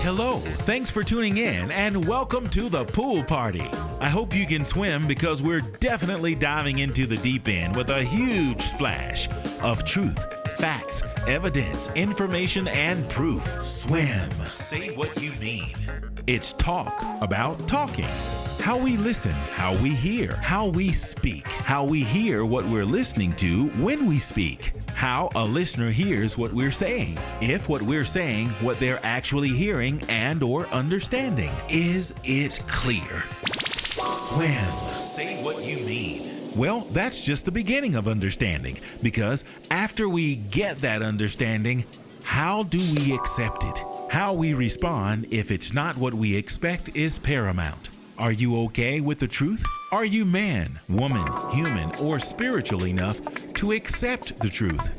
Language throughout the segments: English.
Hello, thanks for tuning in and welcome to the pool party. I hope you can swim because we're definitely diving into the deep end with a huge splash of truth, facts, evidence, information, and proof. Swim. Say what you mean. It's talk about talking. How we listen, how we hear, how we speak, how we hear what we're listening to when we speak, how a listener hears what we're saying, if what we're saying, what they're actually hearing and or understanding. Is it clear? Swim. Say what you mean. Well, that's just the beginning of understanding, because after we get that understanding, how do we accept it? How we respond if it's not what we expect is paramount. Are you okay with the truth? Are you man, woman, human, or spiritual enough to accept the truth?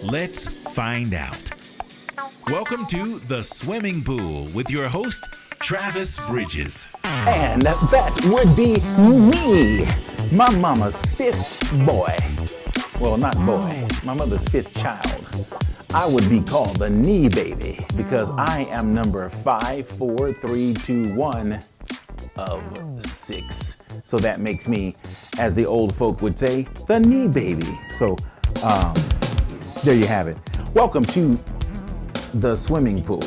Let's find out. Welcome to The Swimming Pool with your host, Travis Bridges. And that would be me, my mama's fifth boy. Well, not boy, my mother's fifth child. I would be called the knee baby because I am number 5, 4, 3, 2, 1 of 6. So that makes me, as the old folk would say, the knee baby. So there you have it. Welcome to the swimming pool.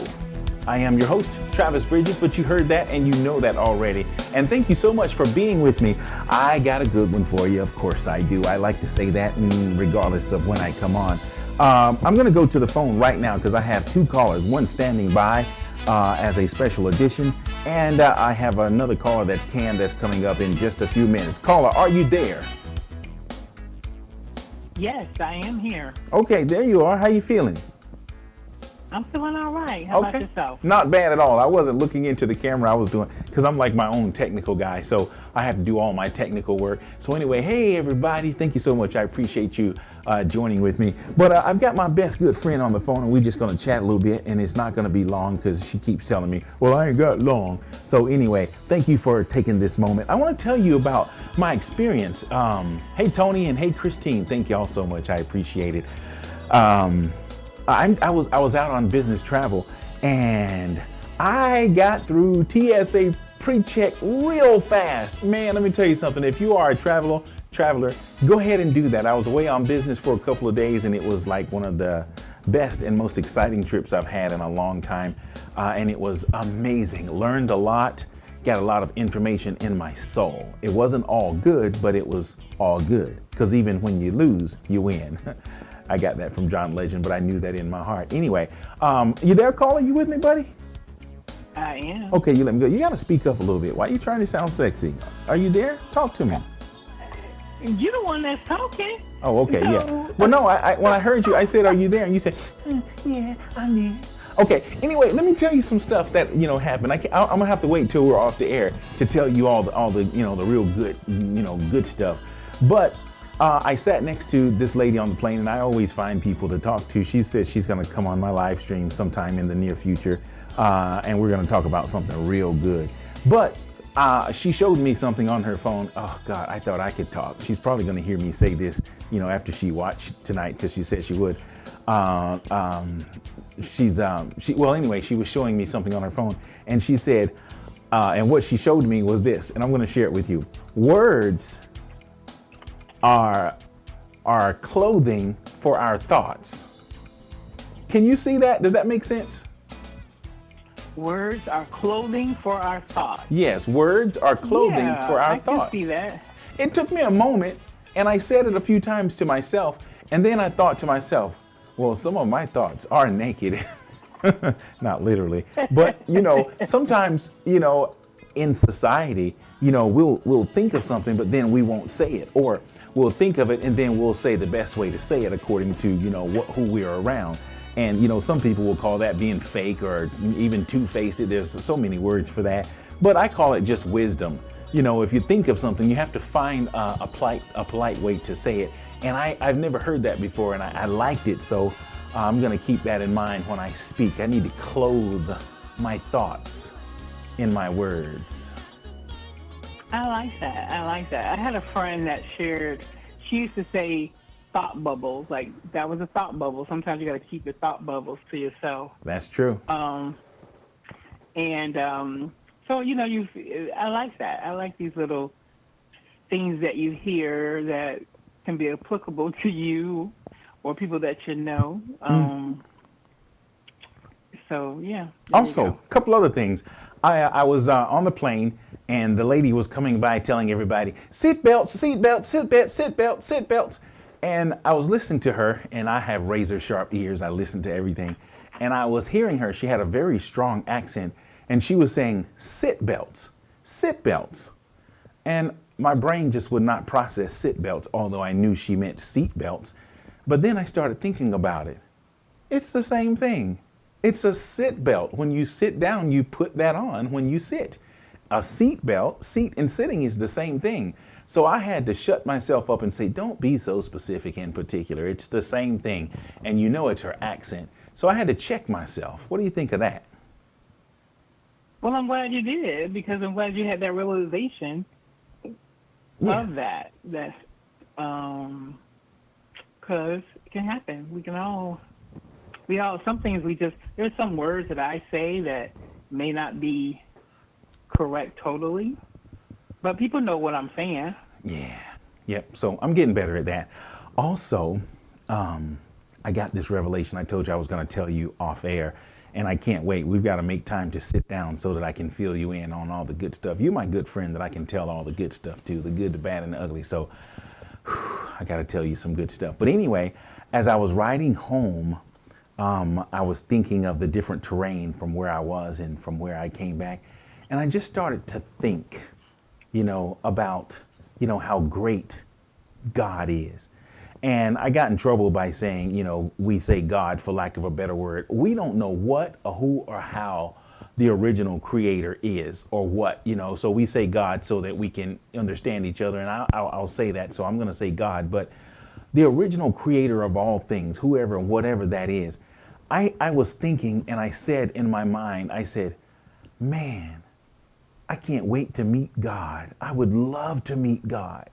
I am your host, Travis Bridges, but you heard that and you know that already. And thank you so much for being with me. I got a good one for you. Of course I do. I like to say that regardless of when I come on. I'm going to go to the phone right now because I have 2 callers, one standing by as a special edition, and I have another caller that's coming up in just a few minutes. Caller, are you there? Yes, I am here. Okay, there you are. How you feeling? I'm feeling all right. How about yourself? Not bad at all. I wasn't looking into the camera. I was doing, because I'm like my own technical guy, so I have to do all my technical work. So anyway, hey everybody, thank you so much. I appreciate you joining with me. But I've got my best good friend on the phone, and we're just going to chat a little bit, and it's not going to be long because she keeps telling me, well, I ain't got long. So anyway, thank you for taking this moment. I want to tell you about my experience. Hey Tony and hey Christine, thank you all so much. I appreciate it. I was out on business travel, and I got through TSA pre-check real fast. Man, let me tell you something. If you are a traveler, go ahead and do that. I was away on business for a couple of days, and it was like one of the best and most exciting trips I've had in a long time. And it was amazing. Learned a lot, got a lot of information in my soul. It wasn't all good, but it was all good. Because even when you lose, you win. I got that from John Legend, but I knew that in my heart. Anyway, you there, caller? You with me, buddy? I am. Okay, you let me go. You got to speak up a little bit. Why are you trying to sound sexy? Are you there? Talk to me. You're the one that's talking. Oh, okay, No. yeah. Well, no, when I heard you, I said, are you there? And you said, yeah, I'm there. Okay, anyway, let me tell you some stuff that, happened. I'm going to have to wait till we're off the air to tell you all the the real good, good stuff. But I sat next to this lady on the plane, and I always find people to talk to. She said she's going to come on my live stream sometime in the near future, and we're going to talk about something real good. But she showed me something on her phone. Oh, God, I thought I could talk. She's probably going to hear me say this, after she watched tonight, because she said she would. She was showing me something on her phone, and she said, and what she showed me was this, and I'm going to share it with you. Words are clothing for our thoughts. Can you see that? Does that make sense? Words are clothing for our thoughts. Yes, words are clothing for our thoughts. I can see that. It took me a moment, and I said it a few times to myself, and then I thought to myself, well, some of my thoughts are naked. Not literally, but sometimes, in society, we'll think of something, but then we won't say it, or we'll think of it and then we'll say the best way to say it according to, who we are around. And, some people will call that being fake or even two-faced. There's so many words for that, but I call it just wisdom. If you think of something, you have to find a polite way to say it. And I've never heard that before, and I liked it. So I'm going to keep that in mind when I speak. I need to clothe my thoughts in my words. I like that. I had a friend that shared, she used to say thought bubbles, like that was a thought bubble. Sometimes you got to keep your thought bubbles to yourself. That's true. So, I like that. I like these little things that you hear that can be applicable to you or people that you know. So, yeah. Also, a couple other things. I was on the plane, and the lady was coming by telling everybody, seat belts, seat belts, seat belts, seat belts, seat belts. And I was listening to her, and I have razor sharp ears. I listen to everything. And I was hearing her. She had a very strong accent, and she was saying, sit belts, sit belts. And my brain just would not process sit belts, although I knew she meant seat belts. But then I started thinking about it. It's the same thing. It's a sit belt. When you sit down, you put that on when you sit. A seat belt, seat and sitting is the same thing. So I had to shut myself up and say, don't be so specific in particular. It's the same thing. And you know it's her accent. So I had to check myself. What do you think of that? Well, I'm glad you did, because I'm glad you had that realization of that. That's because it can happen. Some things there's some words that I say that may not be correct totally, but people know what I'm saying. Yeah. Yep. So I'm getting better at that. Also, I got this revelation I told you I was going to tell you off air, and I can't wait. We've got to make time to sit down so that I can fill you in on all the good stuff. You're my good friend that I can tell all the good stuff to, the good, the bad, and the ugly. So I got to tell you some good stuff. But anyway, as I was riding home, I was thinking of the different terrain from where I was and from where I came back. And I just started to think, about, how great God is. And I got in trouble by saying, we say God for lack of a better word. We don't know what or who or how the original creator is or what, so we say God so that we can understand each other. And I'll say that. So I'm going to say God, but the original creator of all things, whoever and whatever that is. I was thinking, and I said in my mind, I said, man, I can't wait to meet God. I would love to meet God.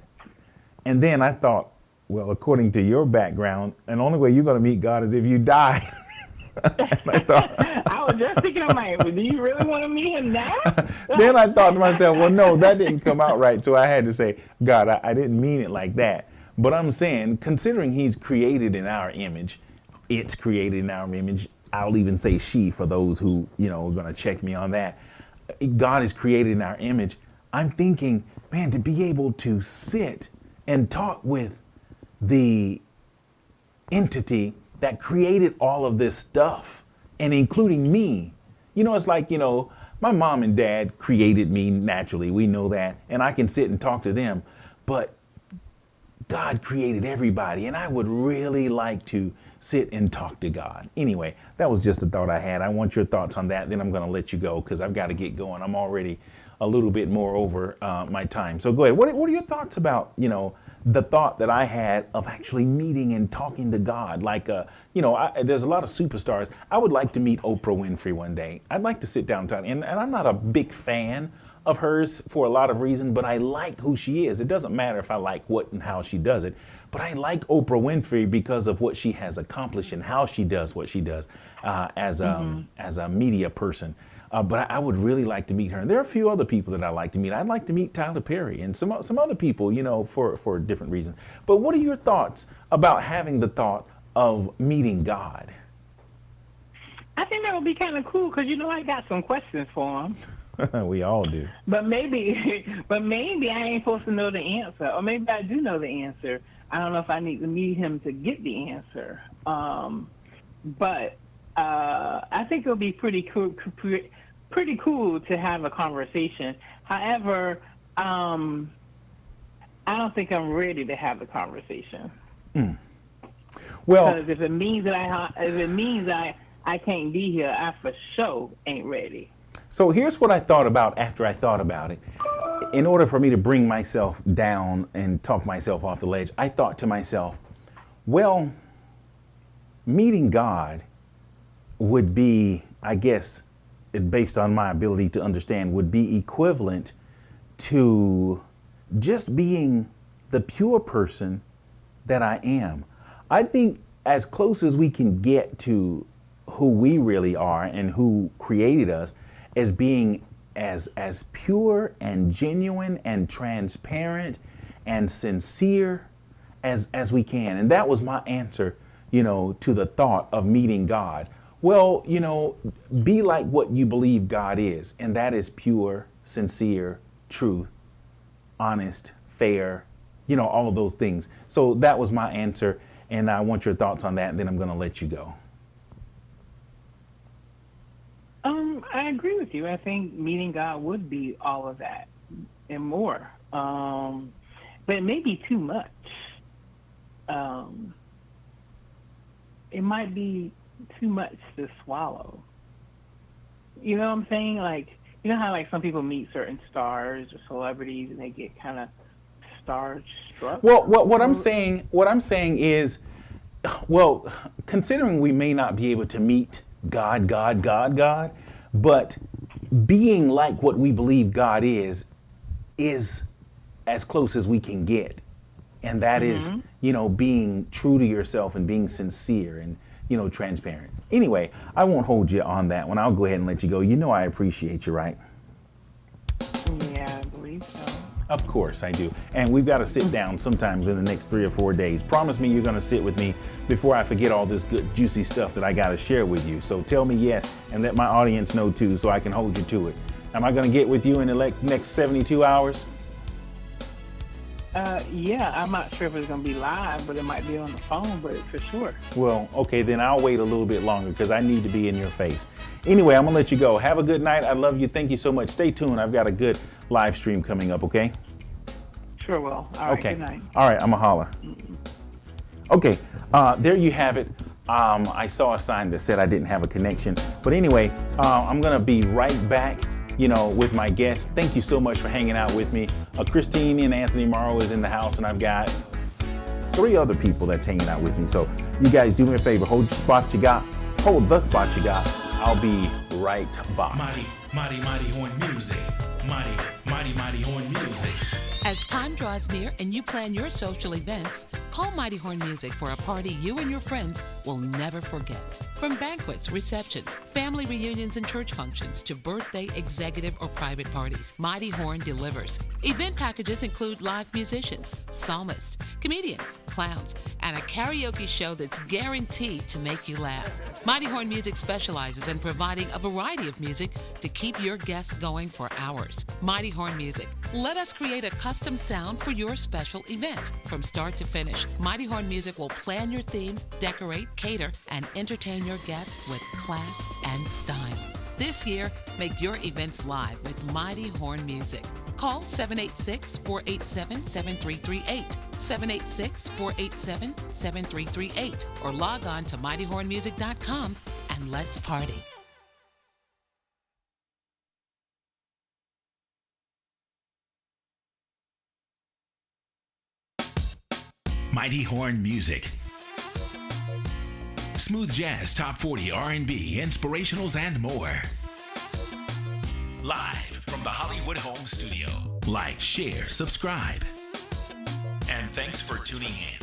And then I thought, well, according to your background, and the only way you're going to meet God is if you die. I thought, I was just thinking, I'm like, well, do you really want to meet him now? Then I thought to myself, well, no, that didn't come out right. So I had to say, God, I didn't mean it like that. But I'm saying, considering he's created in our image, it's created in our image. I'll even say she for those who, are going to check me on that. God is created in our image. I'm thinking, man, to be able to sit and talk with the entity that created all of this stuff, and including me. It's like, my mom and dad created me naturally. We know that. And I can sit and talk to them. But God created everybody, and I would really like to sit and talk to God. Anyway, that was just a thought I had. I want your thoughts on that. Then I'm going to let you go because I've got to get going. I'm already a little bit more over my time. So go ahead. What are your thoughts about, the thought that I had of actually meeting and talking to God? Like, there's a lot of superstars. I would like to meet Oprah Winfrey one day. I'd like to sit down and talk. And I'm not a big fan of hers for a lot of reasons, but I like who she is. It doesn't matter if I like what and how she does it, but I like Oprah Winfrey because of what she has accomplished and how she does what she does as a media person. But I would really like to meet her. And there are a few other people that I like to meet. I'd like to meet Tyler Perry and some other people, for different reasons. But what are your thoughts about having the thought of meeting God? I think that would be kind of cool because, I got some questions for him. We all do. But maybe I ain't supposed to know the answer. Or maybe I do know the answer. I don't know if I need to meet him to get the answer. But I think it'll be pretty cool to have a conversation. However, I don't think I'm ready to have the conversation. Well, because if it means that I can't be here, I for sure ain't ready. So here's what I thought about after I thought about it. in order for me to bring myself down and talk myself off the ledge, I thought to myself, well, meeting God would be, I guess, based on my ability to understand, would be equivalent to just being the pure person that I am. I think as close as we can get to who we really are and who created us as being as pure and genuine and transparent and sincere as we can. And that was my answer, to the thought of meeting God. Well, be like what you believe God is, and that is pure, sincere, truth, honest, fair, all of those things. So that was my answer, and I want your thoughts on that, and then I'm going to let you go. I agree with you. I think meeting God would be all of that and more. But it may be too much. It might be too much to swallow. You know what I'm saying? Like, you know how like some people meet certain stars or celebrities and they get kind of starstruck? Well, what I'm saying is, well, considering we may not be able to meet God, but being like what we believe God is as close as we can get. And that is, being true to yourself and being sincere and, transparent. Anyway, I won't hold you on that one. I'll go ahead and let you go. I appreciate you, right? Yeah, I believe so. Of course I do. And we've got to sit down sometimes in the next 3 or 4 days. Promise me you're going to sit with me before I forget all this good, juicy stuff that I got to share with you. So tell me yes and let my audience know too so I can hold you to it. Am I going to get with you in the next 72 hours? Yeah, I'm not sure if it's going to be live, but it might be on the phone, but for sure. Well, okay, then I'll wait a little bit longer because I need to be in your face. Anyway, I'm going to let you go. Have a good night. I love you. Thank you so much. Stay tuned. I've got a good live stream coming up, okay? Sure will. All right, okay. Good night. All right, I'm a holler. Okay, there you have it. I saw a sign that said I didn't have a connection. But anyway, I'm going to be right back, with my guest. Thank you so much for hanging out with me. Christine and Anthony Morrow is in the house, and I've got 3 other people that's hanging out with me. So you guys do me a favor. Hold the spot you got. I'll be right back. Mighty Horn Music. Mighty Horn Music. As time draws near and you plan your social events, call Mighty Horn Music for a party you and your friends will never forget. From banquets, receptions, family reunions, and church functions to birthday, executive, or private parties, Mighty Horn delivers. Event packages include live musicians, psalmists, comedians, clowns, and a karaoke show that's guaranteed to make you laugh. Mighty Horn Music specializes in providing a variety of music to keep your guests going for hours. Mighty Horn Music. Let us create a custom sound for your special event. From start to finish, Mighty Horn Music will plan your theme, decorate, cater, and entertain your guests with class and style. This year, make your events live with Mighty Horn Music. Call 786-487-7338, 786-487-7338, or log on to mightyhornmusic.com and let's party. Mighty Horn Music. Smooth jazz, top 40, R&B, inspirationals, and more. Live from the Hollywood Home Studio. Like, share, subscribe. And thanks for tuning in.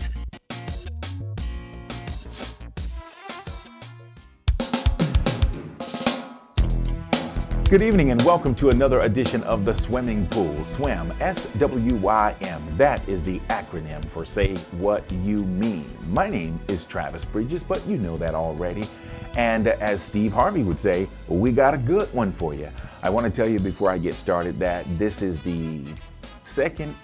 Good evening and welcome to another edition of The Swimming Pool. SWIM, S-W-Y-M. That is the acronym for Say What You Mean. My name is Travis Bridges, but you know that already. And as Steve Harvey would say, we got a good one for you. I want to tell you before I get started that this is the second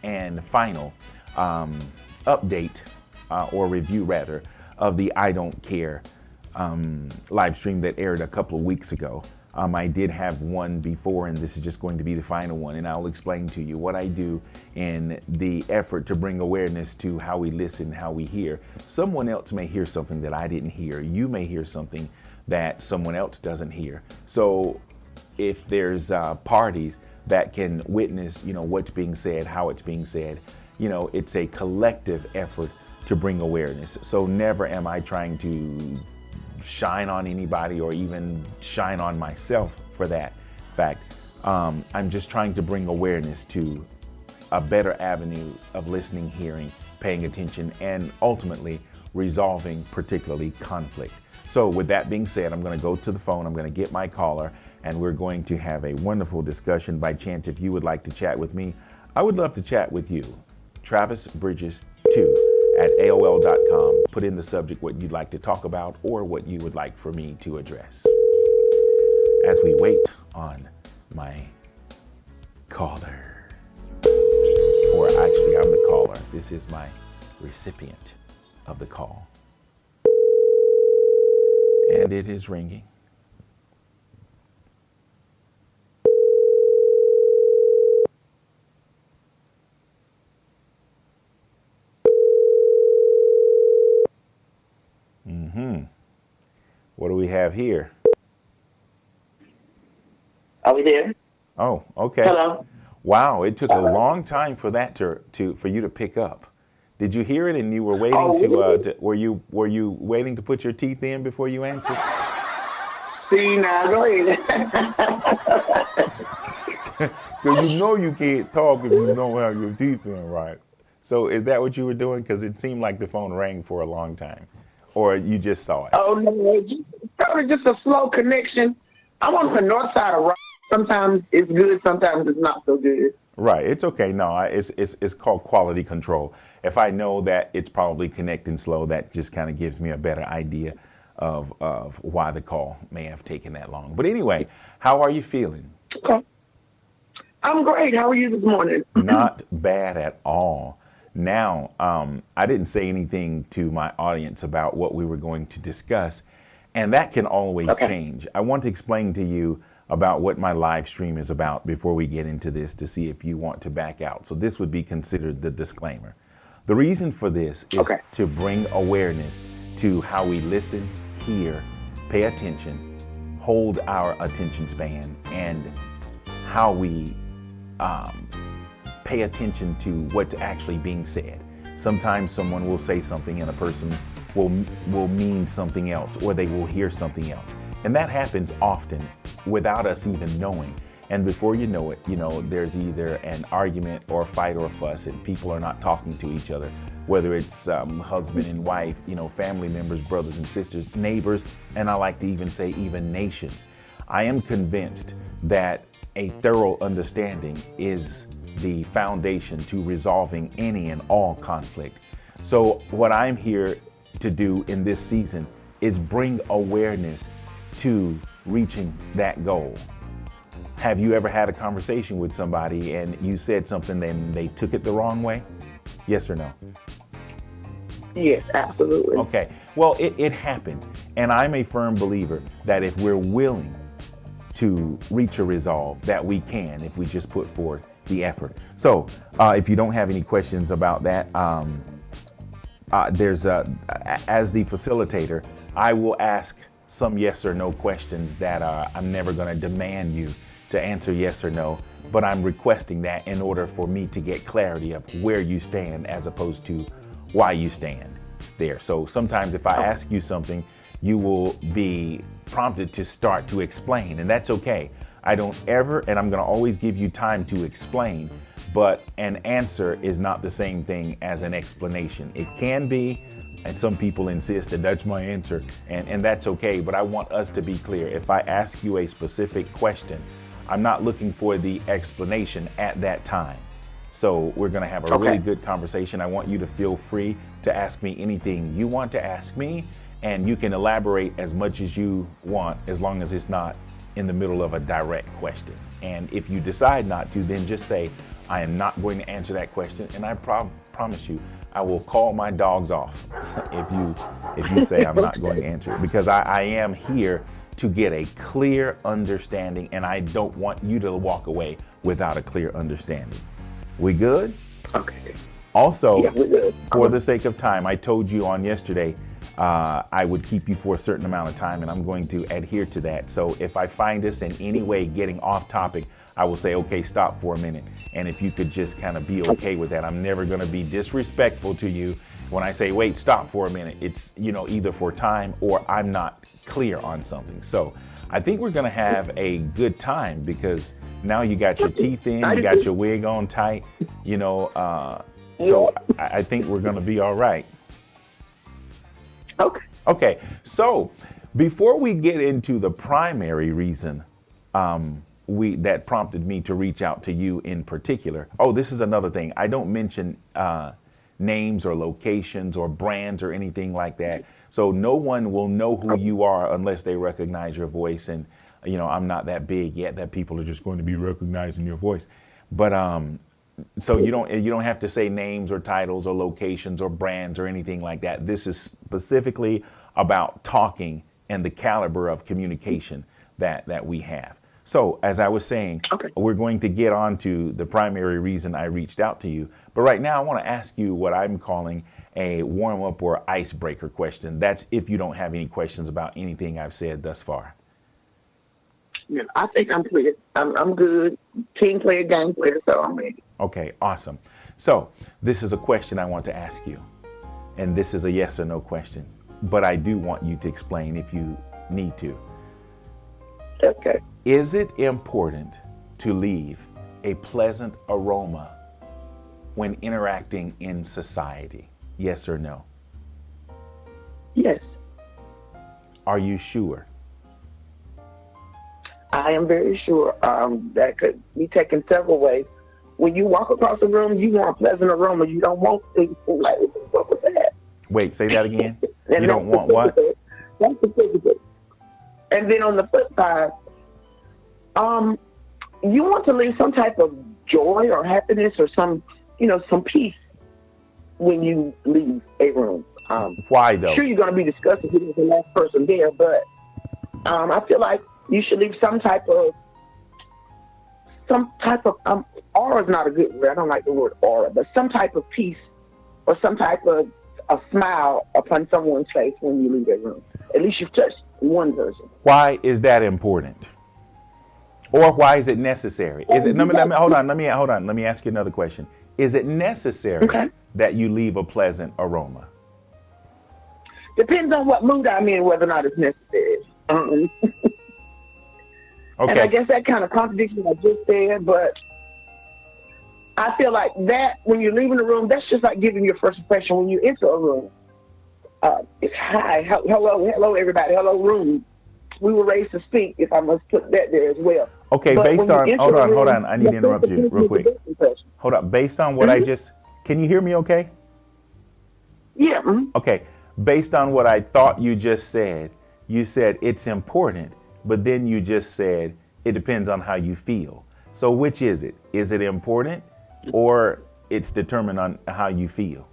and final update or review rather of the I Don't Care live stream that aired a couple of weeks ago. I did have one before, and this is just going to be the final one, and I'll explain to you what I do in the effort to bring awareness to how we listen, how we hear. Someone else may hear something that I didn't hear. You may hear something that someone else doesn't hear. So if there's parties that can witness, what's being said, how it's being said. It's a collective effort to bring awareness. So never am I trying to shine on anybody or even shine on myself for that fact. I'm just trying to bring awareness to a better avenue of listening, hearing, paying attention, and ultimately resolving particularly conflict. So with that being said, I'm going to go to the phone. I'm going to get my caller, and we're going to have a wonderful discussion. By chance, if you would like to chat with me, I would love to chat with you. TravisBridges2@AOL.com. Put in the subject what you'd like to talk about or what you would like for me to address. As we wait on my caller, or actually I'm the caller. This is my recipient of the call. And it is ringing. What do we have here? Are we there? Oh, okay. Hello. Wow, it took a long time for that for you to pick up. Did you hear it and you were waiting were you waiting to put your teeth in before you answered? See, now go ahead. Because you can't talk if you don't have your teeth in right. So is that what you were doing? Because it seemed like the phone rang for a long time. Or you just saw it? Oh, no, probably just a slow connection. I'm on the north side of Rock. Sometimes it's good, sometimes it's not so good. Right, it's okay. No, it's called quality control. If I know that it's probably connecting slow, that just kind of gives me a better idea of why the call may have taken that long. But anyway, how are you feeling? Okay. I'm great. How are you this morning? Not bad at all. Now, I didn't say anything to my audience about what we were going to discuss, and that can always change. I want to explain to you about what my live stream is about before we get into this to see if you want to back out. So this would be considered the disclaimer. The reason for this is to bring awareness to how we listen, hear, pay attention, hold our attention span, and how we pay attention to what's actually being said. Sometimes someone will say something and a person will mean something else, or they will hear something else. And that happens often without us even knowing. And before you know it, there's either an argument or a fight or a fuss, and people are not talking to each other, whether it's husband and wife, family members, brothers and sisters, neighbors, and I like to even say even nations. I am convinced that a thorough understanding is the foundation to resolving any and all conflict. So what I'm here to do in this season is bring awareness to reaching that goal. Have you ever had a conversation with somebody and you said something and they took it the wrong way? Yes or no? Yes, absolutely. Okay, well, it happens. And I'm a firm believer that if we're willing to reach a resolve, that we can, if we just put forth the effort. So if you don't have any questions about that, as the facilitator, I will ask some yes or no questions that I'm never going to demand you to answer yes or no, but I'm requesting that in order for me to get clarity of where you stand as opposed to why you stand there. So sometimes if I ask you something, you will be prompted to start to explain, and that's okay. I don't ever, and I'm going to always give you time to explain, but an answer is not the same thing as an explanation. It can be, and some people insist that that's my answer, and that's okay, but I want us to be clear. If I ask you a specific question, I'm not looking for the explanation at that time. So we're going to have a really good conversation. I want you to feel free to ask me anything you want to ask me, and you can elaborate as much as you want, as long as it's not in the middle of a direct question. And if you decide not to, then just say, I am not going to answer that question, and I promise you, I will call my dogs off if you say I'm not going to answer it, because I am here to get a clear understanding, and I don't want you to walk away without a clear understanding. We good? Okay. Also, yeah, we're good. For the sake of time, I told you on yesterday, I would keep you for a certain amount of time, and I'm going to adhere to that. So if I find us in any way getting off topic, I will say, okay, stop for a minute. And if you could just kind of be okay with that. I'm never going to be disrespectful to you when I say, wait, stop for a minute. It's, either for time or I'm not clear on something. So I think we're going to have a good time, because now you got your teeth in, you got your wig on tight, so I think we're going to be all right. Okay. So before we get into the primary reason that prompted me to reach out to you in particular. Oh, this is another thing. I don't mention names or locations or brands or anything like that. So no one will know who you are unless they recognize your voice. And, I'm not that big yet that people are just going to be recognizing your voice. But so you don't have to say names or titles or locations or brands or anything like that. This is specifically about talking and the caliber of communication that we have. So as I was saying, we're going to get on to the primary reason I reached out to you. But right now I want to ask you what I'm calling a warm-up or icebreaker question. That's if you don't have any questions about anything I've said thus far. Yeah, I think I'm clear. I'm good. Team player, game player, so I'm ready. Okay, awesome. So this is a question I want to ask you. And this is a yes or no question. But I do want you to explain if you need to. Okay. Is it important to leave a pleasant aroma when interacting in society? Yes or no? Yes. Are you sure? I am very sure. That could be taken several ways. When you walk across the room, you want a pleasant aroma. You don't want things like, what was that? Wait, say that again. You don't want what? That's the physical. And then on the flip side, you want to leave some type of joy or happiness or some peace when you leave a room. Why though? Sure, you're going to be discussing who is the last person there, but I feel like you should leave some type of aura is not a good word. I don't like the word aura, but some type of peace or some type of a smile upon someone's face when you leave that room. At least you've touched one person. Why is that important? Or why is it necessary? Is it? Hold on. Let me ask you another question. Is it necessary that you leave a pleasant aroma? Depends on what mood I'm in, whether or not it's necessary. Okay. And I guess that kind of contradicts what I just said, but I feel like that when you're leaving the room, that's just like giving your first impression when you enter a room. It's hi, hello, everybody, hello, room. We were raised to speak, if I must put that there as well. Okay, but based on, hold on, I need to interrupt you real quick. Hold up, based on what can you hear me okay? Yeah. Okay, based on what I thought you just said, you said it's important, but then you just said it depends on how you feel. So which is it? Is it important or it's determined on how you feel?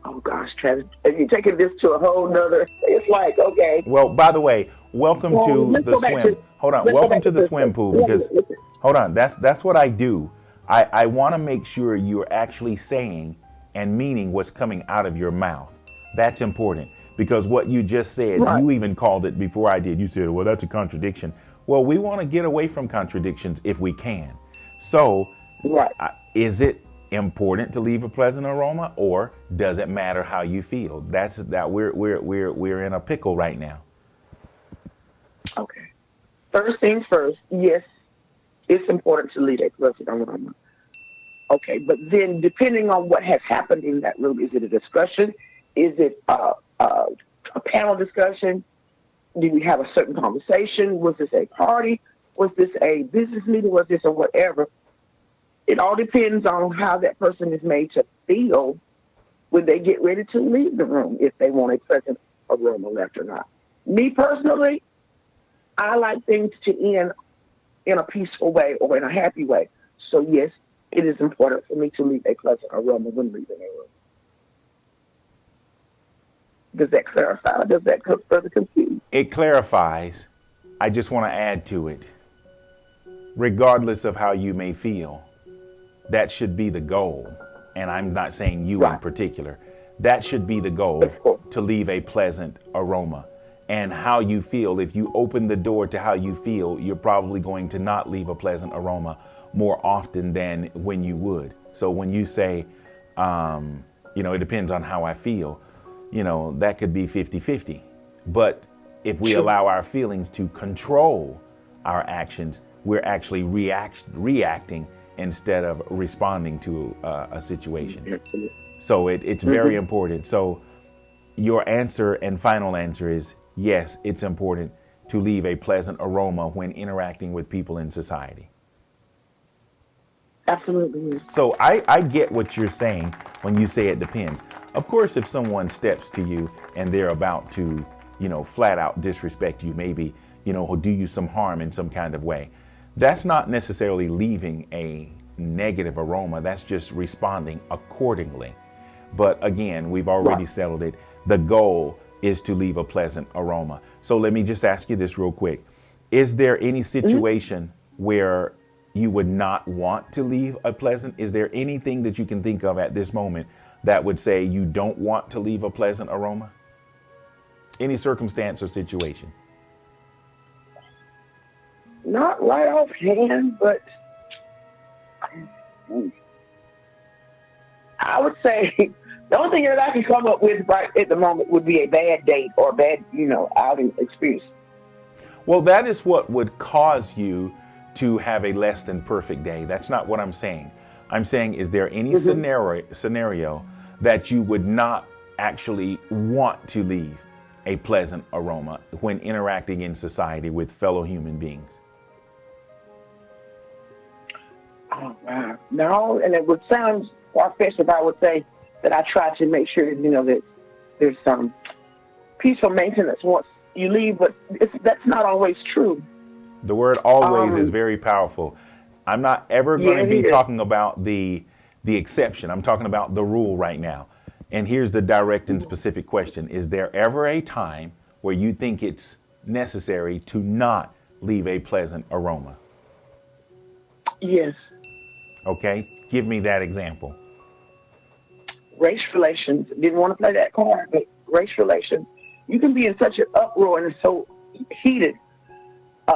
Oh gosh, Travis, you're taking this to a whole nother, it's like, okay. Well, by the way, welcome to the swim. Hold on, welcome to the swim pool because, hold on, that's what I do. I want to make sure you're actually saying and meaning what's coming out of your mouth. That's important because what you just said, you even called it before I did. You said, well, that's a contradiction. Well, we want to get away from contradictions if we can. So is it important to leave a pleasant aroma or does it matter how you feel? That's that we're in a pickle right now. Okay. First things first, yes, it's important to leave a pleasant aroma. Okay, but then depending on what has happened in that room, is it a discussion? Is it a panel discussion? Did we have a certain conversation? Was this a party? Was this a business meeting? Was this or whatever? It all depends on how that person is made to feel when they get ready to leave the room, if they want a pleasant aroma left or not. Me personally, I like things to end in a peaceful way or in a happy way. So yes, it is important for me to leave a pleasant aroma when leaving a room. Does that clarify or does that further confuse? It clarifies. I just want to add to it. Regardless of how you may feel, that should be the goal. And I'm not saying you in particular. That should be the goal, to leave a pleasant aroma. And how you feel, if you open the door to how you feel, you're probably going to not leave a pleasant aroma more often than when you would. So when you say, it depends on how I feel, that could be 50-50. But if we allow our feelings to control our actions, we're actually reacting instead of responding to a situation. So it's very important. So your answer and final answer is yes, it's important to leave a pleasant aroma when interacting with people in society. Absolutely. So I get what you're saying when you say it depends. Of course, if someone steps to you and they're about to, flat out disrespect you, maybe, or do you some harm in some kind of way, that's not necessarily leaving a negative aroma. That's just responding accordingly. But again, we've already settled it. The goal is to leave a pleasant aroma. So let me just ask you this real quick. Is there any situation where you would not want to leave a pleasant? Is there anything that you can think of at this moment that would say you don't want to leave a pleasant aroma? Any circumstance or situation? Not right offhand, but I would say the only thing that I can come up with right at the moment would be a bad date or a bad, outing experience. Well, that is what would cause you to have a less than perfect day. That's not what I'm saying. I'm saying, is there any scenario that you would not actually want to leave a pleasant aroma when interacting in society with fellow human beings? Oh, wow. No, and it would sound far-fetched if I would say that I try to make sure, that there's some peaceful maintenance once you leave, but that's not always true. The word always is very powerful. I'm not ever going to be talking about the exception. I'm talking about the rule right now. And here's the direct and specific question. Is there ever a time where you think it's necessary to not leave a pleasant aroma? Yes. Okay. Give me that example. Race relations. Didn't want to play that card, but race relations. You can be in such an uproar and so heated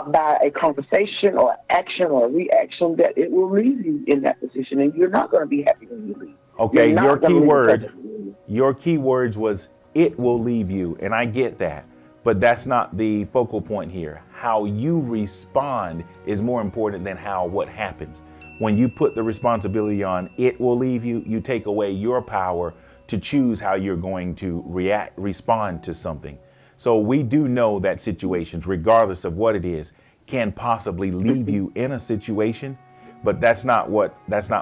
by a conversation or action or reaction that it will leave you in that position, and you're not going to be happy when you leave. Okay, your key words was it will leave you, and I get that, but that's not the focal point here. How you respond is more important than what happens. When you put the responsibility on it will leave you, you take away your power to choose how you're going to respond to something. So we do know that situations, regardless of what it is, can possibly leave you in a situation, but that's not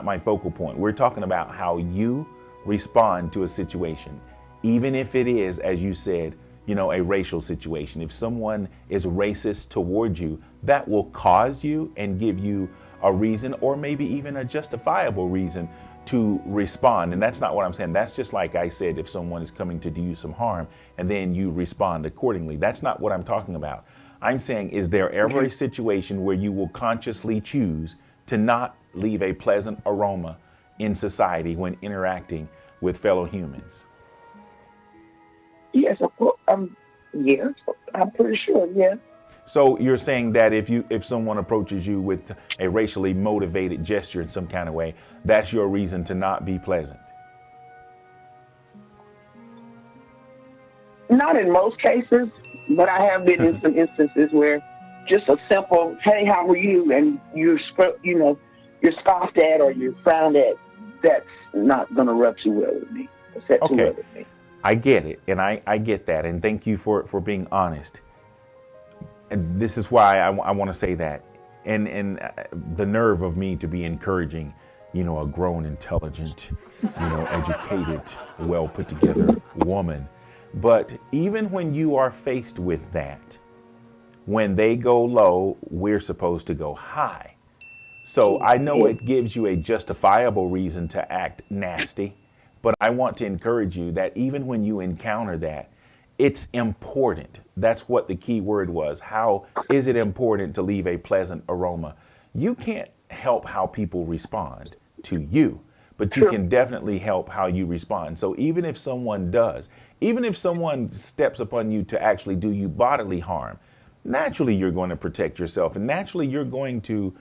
my focal point. We're talking about how you respond to a situation, even if it is, as you said, a racial situation. If someone is racist towards you, that will cause you and give you a reason, or maybe even a justifiable reason to respond. And that's not what I'm saying. That's just like I said, if someone is coming to do you some harm and then you respond accordingly. That's not what I'm talking about. I'm saying, is there ever a situation where you will consciously choose to not leave a pleasant aroma in society when interacting with fellow humans? Yes, of course. Yes, I'm pretty sure. Yeah. So you're saying that if someone approaches you with a racially motivated gesture in some kind of way, that's your reason to not be pleasant? Not in most cases, but I have been in some instances where just a simple, hey, how are you? And you're scoffed at or you're frowned at. That's not going to rub too well with me. Okay. I get it. And I get that. And thank you for being honest. And this is why I want to say that. And the nerve of me to be encouraging, a grown, intelligent, educated, well put together woman. But even when you are faced with that, when they go low, we're supposed to go high. So I know it gives you a justifiable reason to act nasty, but I want to encourage you that even when you encounter that, it's important. That's what the key word was. How is it important to leave a pleasant aroma? You can't help how people respond to you, but you can definitely help how you respond. So even if someone steps upon you to actually do you bodily harm, naturally you're going to protect yourself, and naturally you're going to,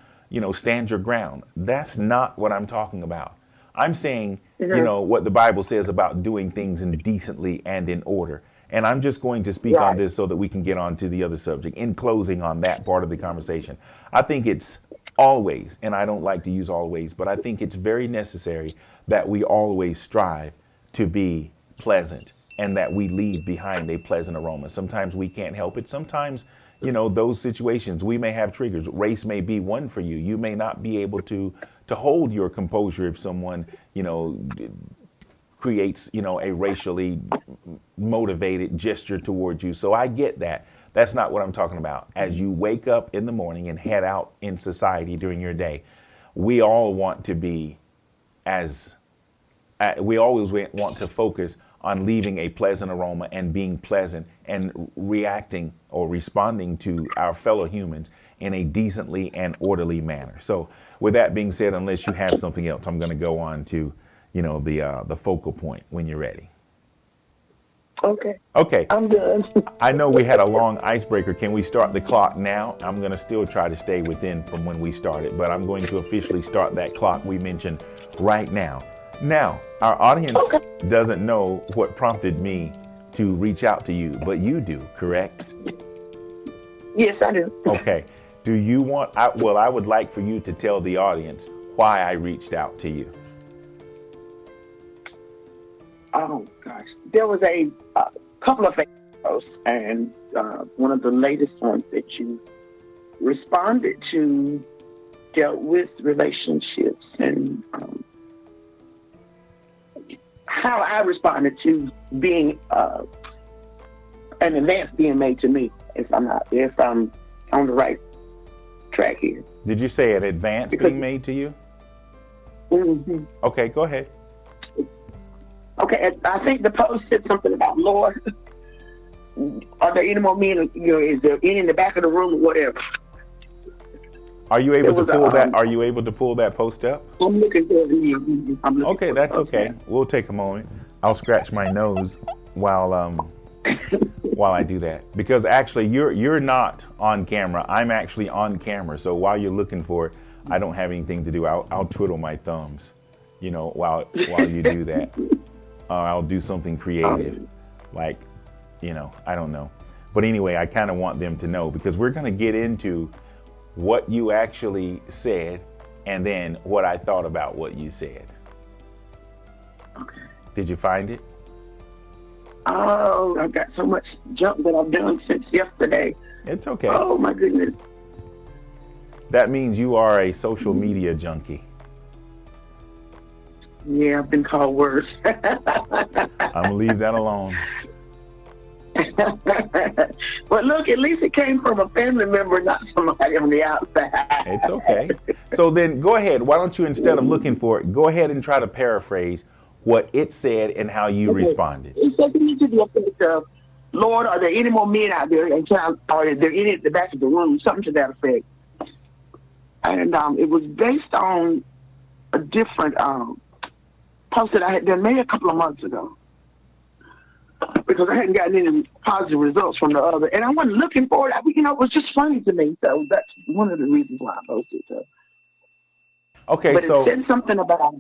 stand your ground. That's not what I'm talking about. I'm saying, what the Bible says about doing things indecently and in order. And I'm just going to speak on this so that we can get on to the other subject. In closing on that part of the conversation, I think it's always, and I don't like to use always, but I think it's very necessary that we always strive to be pleasant and that we leave behind a pleasant aroma. Sometimes we can't help it. Sometimes, those situations, we may have triggers. Race may be one for you. You may not be able to hold your composure if someone, creates, a racially motivated gesture towards you. So I get that. That's not what I'm talking about. As you wake up in the morning and head out in society during your day, we all want to be we always want to focus on leaving a pleasant aroma and being pleasant and reacting or responding to our fellow humans in a decently and orderly manner. So with that being said, unless you have something else, I'm going to go on to, the focal point when you're ready. Okay. I'm good. I know we had a long icebreaker. Can we start the clock now? I'm going to still try to stay within from when we started, but I'm going to officially start that clock we mentioned right now. Now, our audience doesn't know what prompted me to reach out to you, but you do, correct? Yes, I do. Okay. Do you want, I would like for you to tell the audience why I reached out to you. Oh, gosh. There was a couple of posts, and one of the latest ones that you responded to dealt with relationships and how I responded to being an advance being made to me, if I'm on the right track here. Did you say an advance being made to you? Mm-hmm. Okay, go ahead. Okay, I think the post said something about, Lord, are there any more men? Is there any in the back of the room or whatever? Are you able to pull that? Are you able to pull that post up? I'm looking for it. Okay, that's okay. We'll take a moment. I'll scratch my nose while I do that, because actually you're not on camera. I'm actually on camera. So while you're looking for it, I don't have anything to do. I'll twiddle my thumbs, while you do that. I'll do something creative, like, I don't know. But anyway, I kind of want them to know, because we're going to get into what you actually said and then what I thought about what you said. Okay. Did you find it? Oh, I've got so much junk that I've done since yesterday. It's okay. Oh, my goodness. That means you are a social media junkie. Yeah, I've been called worse. I'm going to leave that alone. But look, at least it came from a family member, not somebody on the outside. It's okay. So then go ahead. Why don't you, instead of looking for it, go ahead and try to paraphrase what it said and how you responded. It said to me to the effect of, Lord, are there any more men out there? And are there any at the back of the room? Something to that effect. And it was based on a different post that I had done maybe a couple of months ago, because I hadn't gotten any positive results from the other, and I wasn't looking for it. It was just funny to me, so that's one of the reasons why I posted it. Okay, but so it said something about.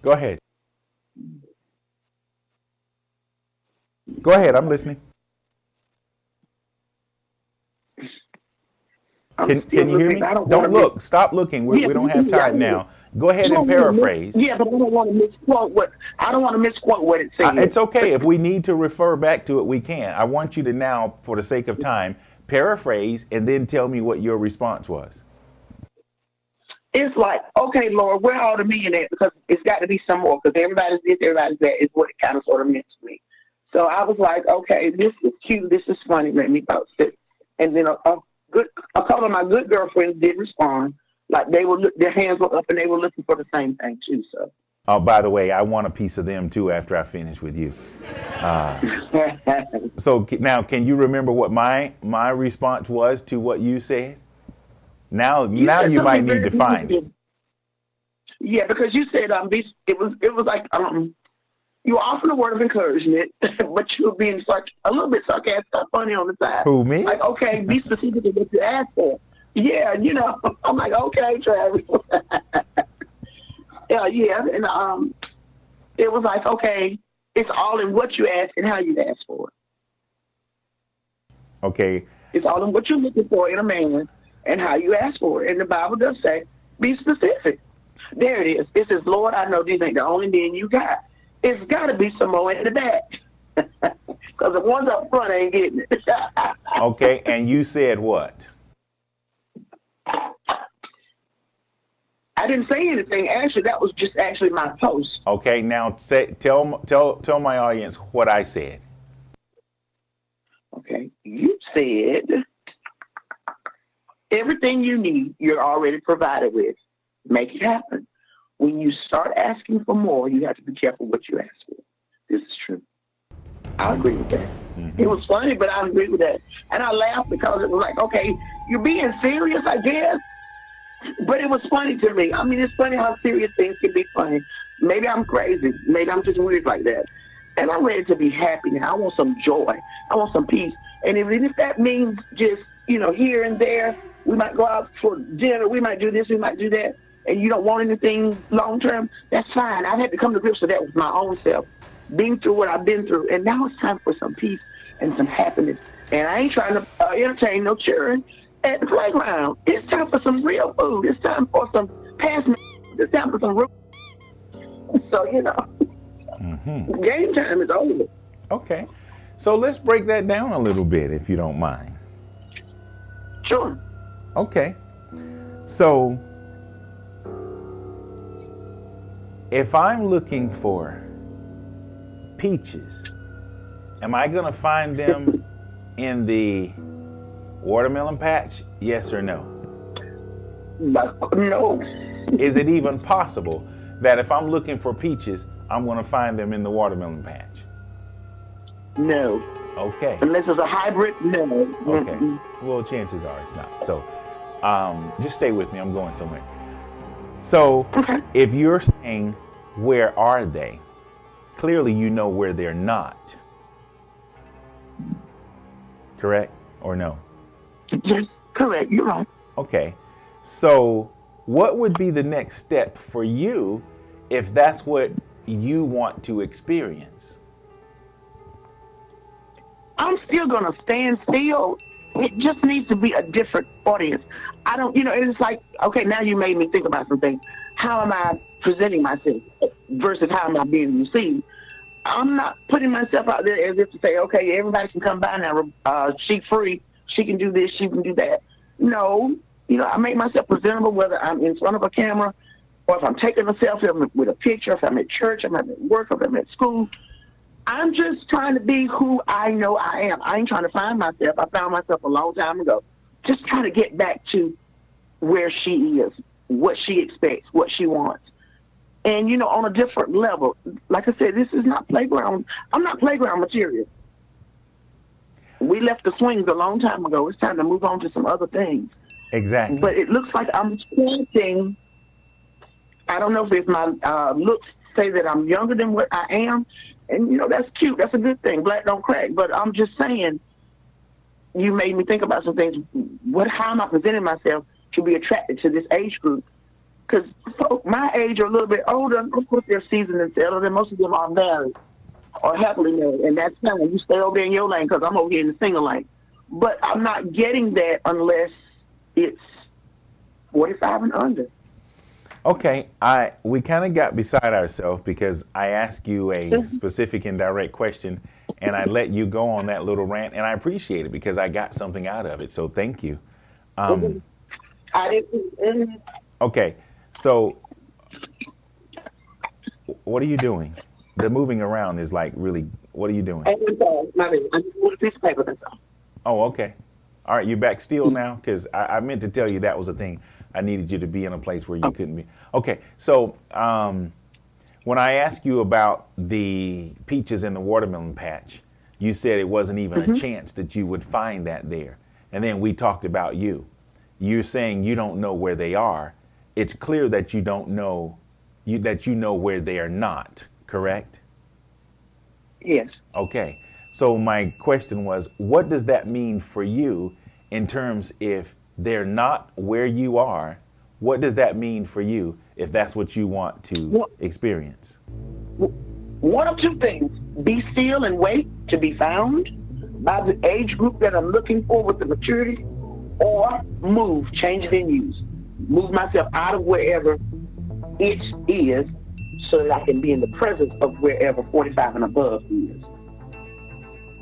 Go ahead. Go ahead. I'm listening. Can you hear me? Don't look. Stop looking. We don't have time now. Go ahead and paraphrase. Yeah, but I don't want to misquote what it says. It's okay. If we need to refer back to it, we can. I want you to now, for the sake of time, paraphrase and then tell me what your response was. It's like, okay, Lord, where are all the men at? Because it's got to be some more, because everybody's this, everybody's that, is what it kind of sort of meant to me. So I was like, okay, this is cute, this is funny, let me post it. And then a couple of my good girlfriends did respond. Like their hands were up and they were looking for the same thing too. So. Oh, by the way, I want a piece of them too after I finish with you. So now, can you remember what my response was to what you said? Now you might need to find it. Yeah, because you said it was like you were offering a word of encouragement, but you were being a little bit sarcastic, funny on the side. Who, me? Like, okay, be specific to what you asked for. Yeah, I'm like, okay, Travis. yeah, and it was like, okay, it's all in what you ask and how you ask for it. Okay. It's all in what you're looking for in a man and how you ask for it. And the Bible does say, be specific. There it is. It says, Lord, I know these ain't the only men you got. It's got to be some more in the back. Because the ones up front ain't getting it. Okay, and you said what? I didn't say anything. Actually, that was just actually my post. Okay, now tell my audience what I said. Okay, you said everything you need, you're already provided with. Make it happen. When you start asking for more, you have to be careful what you ask for. This is true. I agree with that. Mm-hmm. It was funny, but I agree with that. And I laughed because it was like, okay, you're being serious, I guess. But it was funny to me. I mean, it's funny how serious things can be funny. Maybe I'm crazy. Maybe I'm just weird like that. And I'm ready to be happy now. I want some joy. I want some peace. And if that means just, here and there, we might go out for dinner, we might do this, we might do that, and you don't want anything long term, that's fine. I've had to come to grips with that with my own self, being through what I've been through. And now it's time for some peace and some happiness. And I ain't trying to entertain no children at the playground. It's time for some real food. It's time for some past. It's time for some real. So, Mm-hmm. Game time is over. Okay. So let's break that down a little bit, if you don't mind. Sure. Okay. So if I'm looking for peaches, am I going to find them in the watermelon patch? Yes or no? No. Is it even possible that if I'm looking for peaches, I'm going to find them in the watermelon patch? No. Okay. Unless it's a hybrid, no. Okay. Mm-mm. Well, chances are it's not. So just stay with me. I'm going somewhere. So if you're saying, where are they? Clearly you know where they're not. Correct or no? Yes, correct. You're right. Okay. So what would be the next step for you if that's what you want to experience? I'm still going to stand still. It just needs to be a different audience. I don't, it's like, okay, now you made me think about something. How am I presenting myself versus how am I being received? I'm not putting myself out there as if to say, okay, everybody can come by now. She free. She can do this. She can do that. No, I make myself presentable, whether I'm in front of a camera or if I'm taking a selfie with a picture, if I'm at church, if I'm at work, if I'm at school. I'm just trying to be who I know I am. I ain't trying to find myself. I found myself a long time ago. Just trying to get back to where she is, what she expects, what she wants. And, on a different level. Like I said, this is not playground. I'm not playground material. We left the swings a long time ago. It's time to move on to some other things. Exactly. But it looks like I'm pointing. I don't know if my looks say that I'm younger than what I am. And, that's cute. That's a good thing. Black don't crack. But I'm just saying, you made me think about some things. How am I presenting myself to be attracted to this age group? Because folk my age are a little bit older. Of course, they're seasoned and settled, and most of them are married or happily married. And that's fine. You stay over there in your lane because I'm over here in the single lane. But I'm not getting that unless it's 45 and under. Okay, we kind of got beside ourselves because I asked you a specific and direct question, and I let you go on that little rant, and I appreciate it because I got something out of it. So thank you. Okay, so what are you doing? The moving around is like really. What are you doing? Oh, okay. All right, you're back still now because I meant to tell you that was a thing. I needed you to be in a place where you couldn't be. Okay, so when I asked you about the peaches in the watermelon patch, you said it wasn't even a chance that you would find that there. And then we talked about you. You're saying you don't know where they are. It's clear that you don't know that you know where they are not, correct? Yes. Okay. So my question was, what does that mean for you in terms if they're not where you are? What does that mean for you if that's what you want to experience? One of two things: be still and wait to be found by the age group that I'm looking for with the maturity, or move, change it and use. Move myself out of wherever it is so that I can be in the presence of wherever 45 and above is.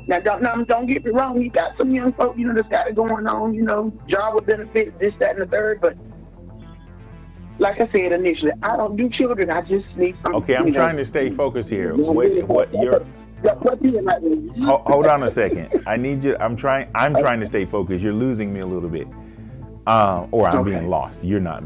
Now, don't get me wrong. You got some young folk, that's got it going on, job with benefits, this, that, and the third. But like I said initially, I don't do children. I just need some. Okay, I'm trying to stay focused here. What you're... Hold on a second. I need you. I'm trying to stay focused. You're losing me a little bit, or I'm being lost. You're not.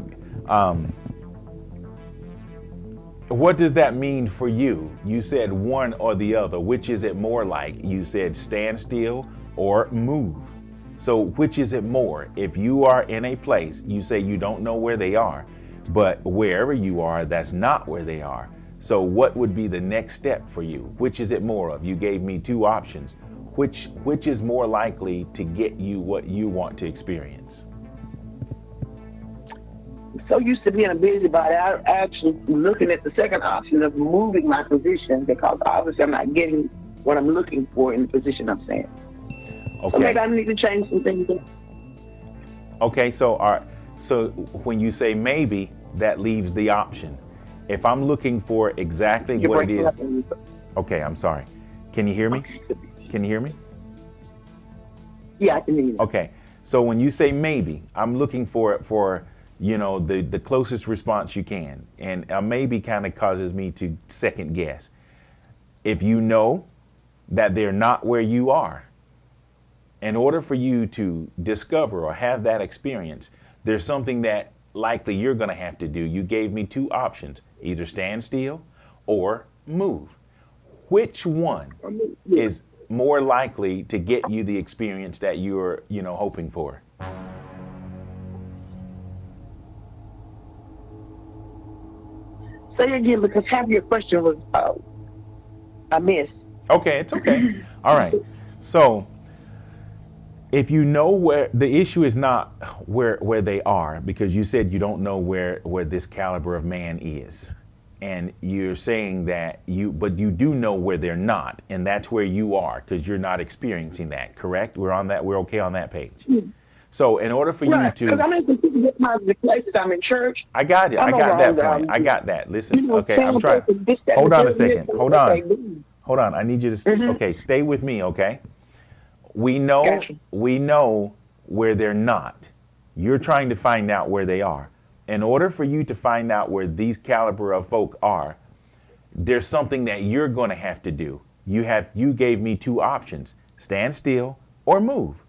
What does that mean for you? You said one or the other. Which is it more like? You said stand still or move. So which is it more? If you are in a place, you say you don't know where they are, but wherever you are, that's not where they are. So what would be the next step for you? Which is it more of? You gave me two options. Which is more likely to get you what you want to experience? So used to being a busybody, I actually looking at the second option of moving my position, because obviously I'm not getting what I'm looking for in the position I'm saying. Okay. So maybe I need to change some things. Okay, so when you say maybe, that leaves the option. If I'm looking for exactly what it is. Okay, I'm sorry. Can you hear me? Can you hear me? Yeah, I can hear you. Okay, so when you say maybe, I'm looking for the closest response you can. And a maybe kind of causes me to second guess. If you know that they're not where you are, in order for you to discover or have that experience, there's something that likely you're going to have to do. You gave me two options, either stand still or move. Which one is more likely to get you the experience that you're, hoping for? Say again, because half your question was I missed. Okay, it's okay. All right. So if you know where the issue is, not where they are, because you said you don't know where this caliber of man is, and you're saying that but you do know where they're not, and that's where you are because you're not experiencing that. Correct? We're okay on that page. Mm-hmm. So in order for you to, because I'm in the places, I'm in church. I got it. I got that point. I got that. Listen, okay, I'm trying. Hold on a second. Hold on. I need you to, okay, stay with me, okay? We know where they're not. You're trying to find out where they are. In order for you to find out where these caliber of folk are, there's something that you're going to have to do. You gave me two options, stand still or move.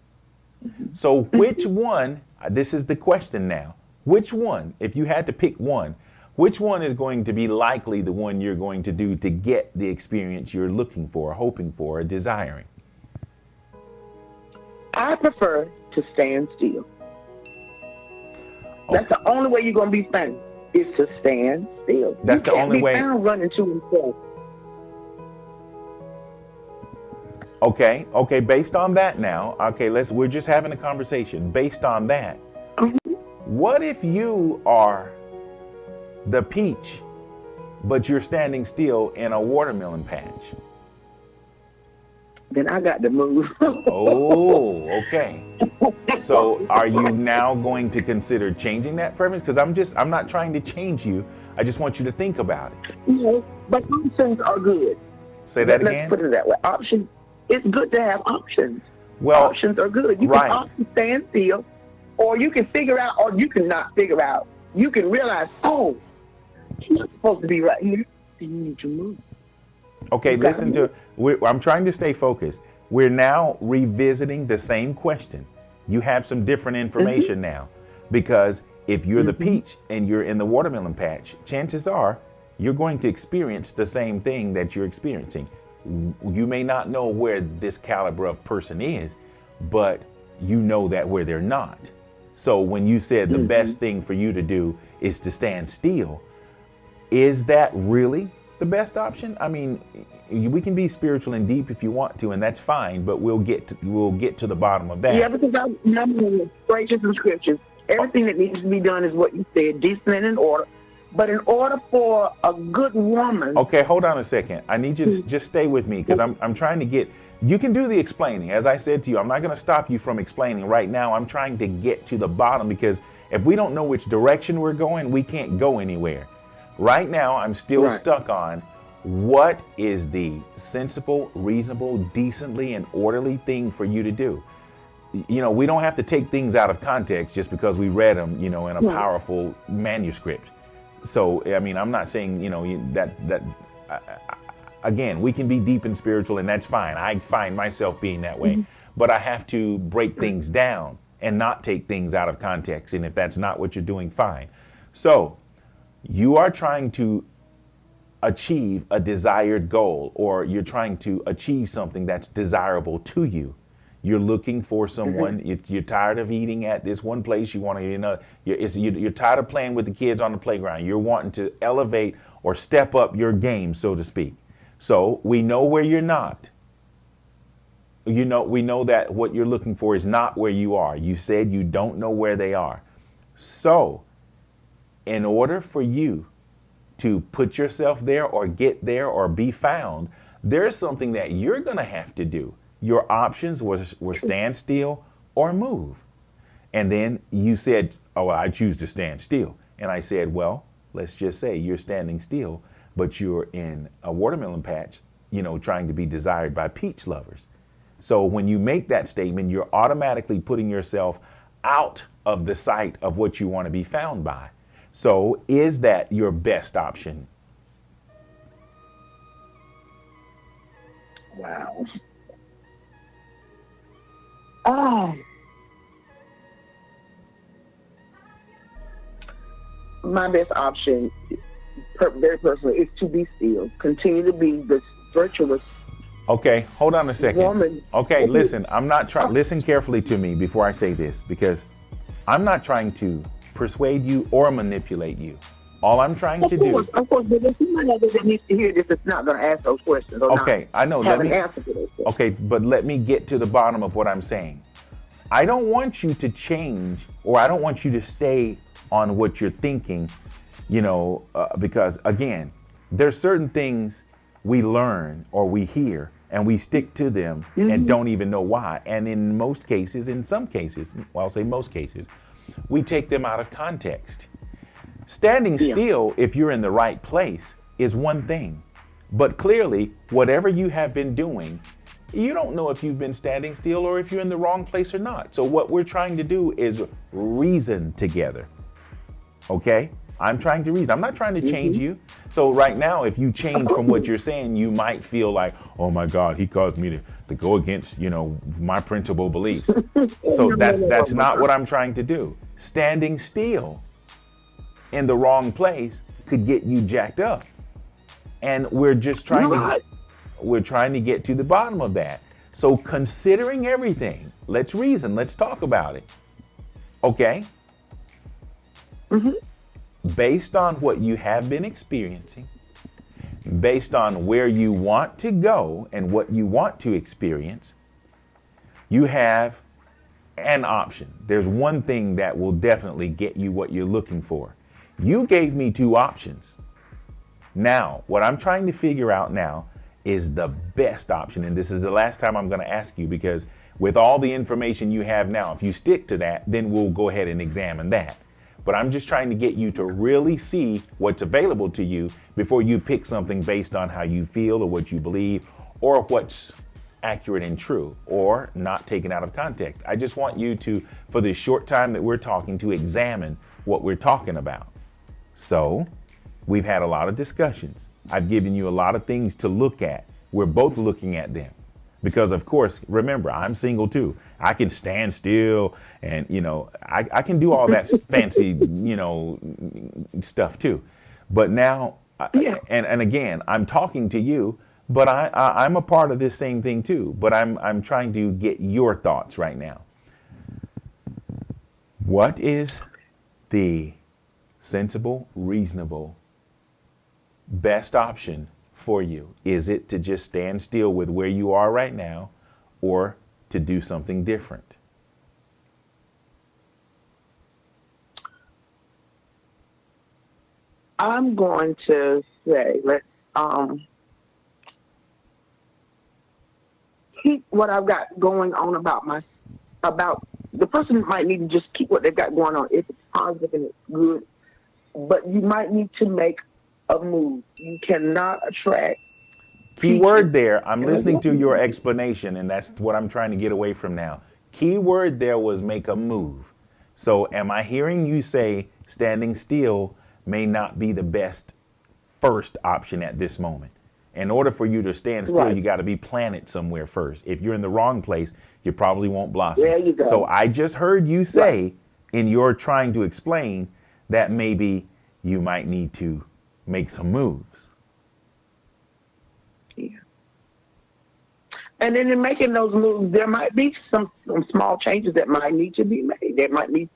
So which one, this is the question now, which one, if you had to pick one, which one is going to be likely the one you're going to do to get the experience you're looking for, hoping for, or desiring? I prefer to stand still. That's the only way you're going to be found, is to stand still. That's the only way. You can't be found running to and fro. Okay, based on that now, we're just having a conversation. Based on that, what if you are the peach, but you're standing still in a watermelon patch? Then I got to move. Oh, okay. So are you now going to consider changing that preference? Because I'm not trying to change you. I just want you to think about it. No, but options are good. Say that again? Let's put it that way. Options. It's good to have options. Well, options are good. You can opt to stand still, or you can figure out, or you can not figure out. You can realize, oh, you're not supposed to be right here. Then you need to move. Okay, listen to, I'm trying to stay focused. We're now revisiting the same question. You have some different information now, because if you're the peach and you're in the watermelon patch, chances are you're going to experience the same thing that you're experiencing. You may not know where this caliber of person is, but you know that where they're not. So when you said the best thing for you to do is to stand still, Is that really the best option? I mean, we can be spiritual and deep if you want to, and that's fine, but we'll get to the bottom of that. Yeah, because I'm straight to some scriptures. Everything that needs to be done is what you said, decent and in order. But in order for a good woman... Okay, hold on a second. I need you to just stay with me, because I'm trying to get... You can do the explaining. As I said to you, I'm not going to stop you from explaining right now. I'm trying to get to the bottom, because if we don't know which direction we're going, we can't go anywhere. Right now, I'm still stuck on what is the sensible, reasonable, decently, and orderly thing for you to do. You know, we don't have to take things out of context just because we read them, you know, in a powerful manuscript. So, I mean, I'm not saying, you know, again, we can be deep and spiritual, and that's fine. I find myself being that way. But I have to break things down and not take things out of context. And if that's not what you're doing, fine. So, you are trying to achieve a desired goal, or you're trying to achieve something that's desirable to you. You're looking for someone, you're tired of eating at this one place, you want to, you know, you're tired of playing with the kids on the playground. You're wanting to elevate or step up your game, so to speak. So we know where you're not. You know, we know that what you're looking for is not where you are. You said you don't know where they are. So in order for you to put yourself there or get there or be found, there's something that you're going to have to do. Your options were stand still or move. And then you said, oh, I choose to stand still. And I said, well, let's just say you're standing still, but you're in a watermelon patch, you know, trying to be desired by peach lovers. So when you make that statement, you're automatically putting yourself out of the sight of what you want to be found by. So is that your best option? Wow. My best option, very personally, is to be still. Continue to be the virtuous. Okay, hold on a second. Woman. Okay, listen, I'm not trying, listen carefully to me before I say this, because I'm not trying to persuade you or manipulate you. All I'm trying to do. Of course, but if somebody that needs to hear this is not going to ask those questions or okay, I know. Have an answer to those questions. Okay, but let me get to the bottom of what I'm saying. I don't want you to change, or I don't want you to stay on what you're thinking, you know, because again, there's certain things we learn or we hear and we stick to them and don't even know why. And in most cases, in some cases, well, I'll say most cases, we take them out of context. Standing still, if you're in the right place, is one thing. But clearly, whatever you have been doing, you don't know if you've been standing still or if you're in the wrong place or not. So what we're trying to do is reason together. Okay? I'm trying to reason. I'm not trying to change you. So right now, if you change from what you're saying, you might feel like, oh my God, he caused me to go against, you know, my principal beliefs. So that's not what I'm trying to do. Standing still in the wrong place could get you jacked up. And we're just trying to get to the bottom of that. So considering everything, let's reason, let's talk about it. Okay? Based on what you have been experiencing, based on where you want to go and what you want to experience, you have an option. There's one thing that will definitely get you what you're looking for. You gave me two options. Now, what I'm trying to figure out now is the best option. And this is the last time I'm going to ask you, because with all the information you have now, if you stick to that, then we'll go ahead and examine that. But I'm just trying to get you to really see what's available to you before you pick something based on how you feel or what you believe or what's accurate and true or not taken out of context. I just want you to, for the short time that we're talking, to examine what we're talking about. So we've had a lot of discussions. I've given you a lot of things to look at. We're both looking at them. Because, of course, remember, I'm single, too. I can stand still and, you know, I can do all that fancy, you know, stuff, too. But now, and again, I'm talking to you, but I'm a part of this same thing, too. But I'm trying to get your thoughts right now. What is the sensible, reasonable, best option for you? Is it to just stand still with where you are right now, or to do something different? I'm going to say, let's keep what I've got going on about the person might need to just keep what they've got going on. If it's positive and it's good, but you might need to make a move. You cannot attract. Key word there. I'm listening to your explanation, and that's what I'm trying to get away from now. Key word there was make a move. So am I hearing you say standing still may not be the best first option at this moment? In order for you to stand still, you got to be planted somewhere first. If you're in the wrong place, you probably won't blossom. There you go. So I just heard you say in your trying to explain that maybe you might need to make some moves. Yeah. And then in making those moves, there might be some small changes that might need to be made. There might be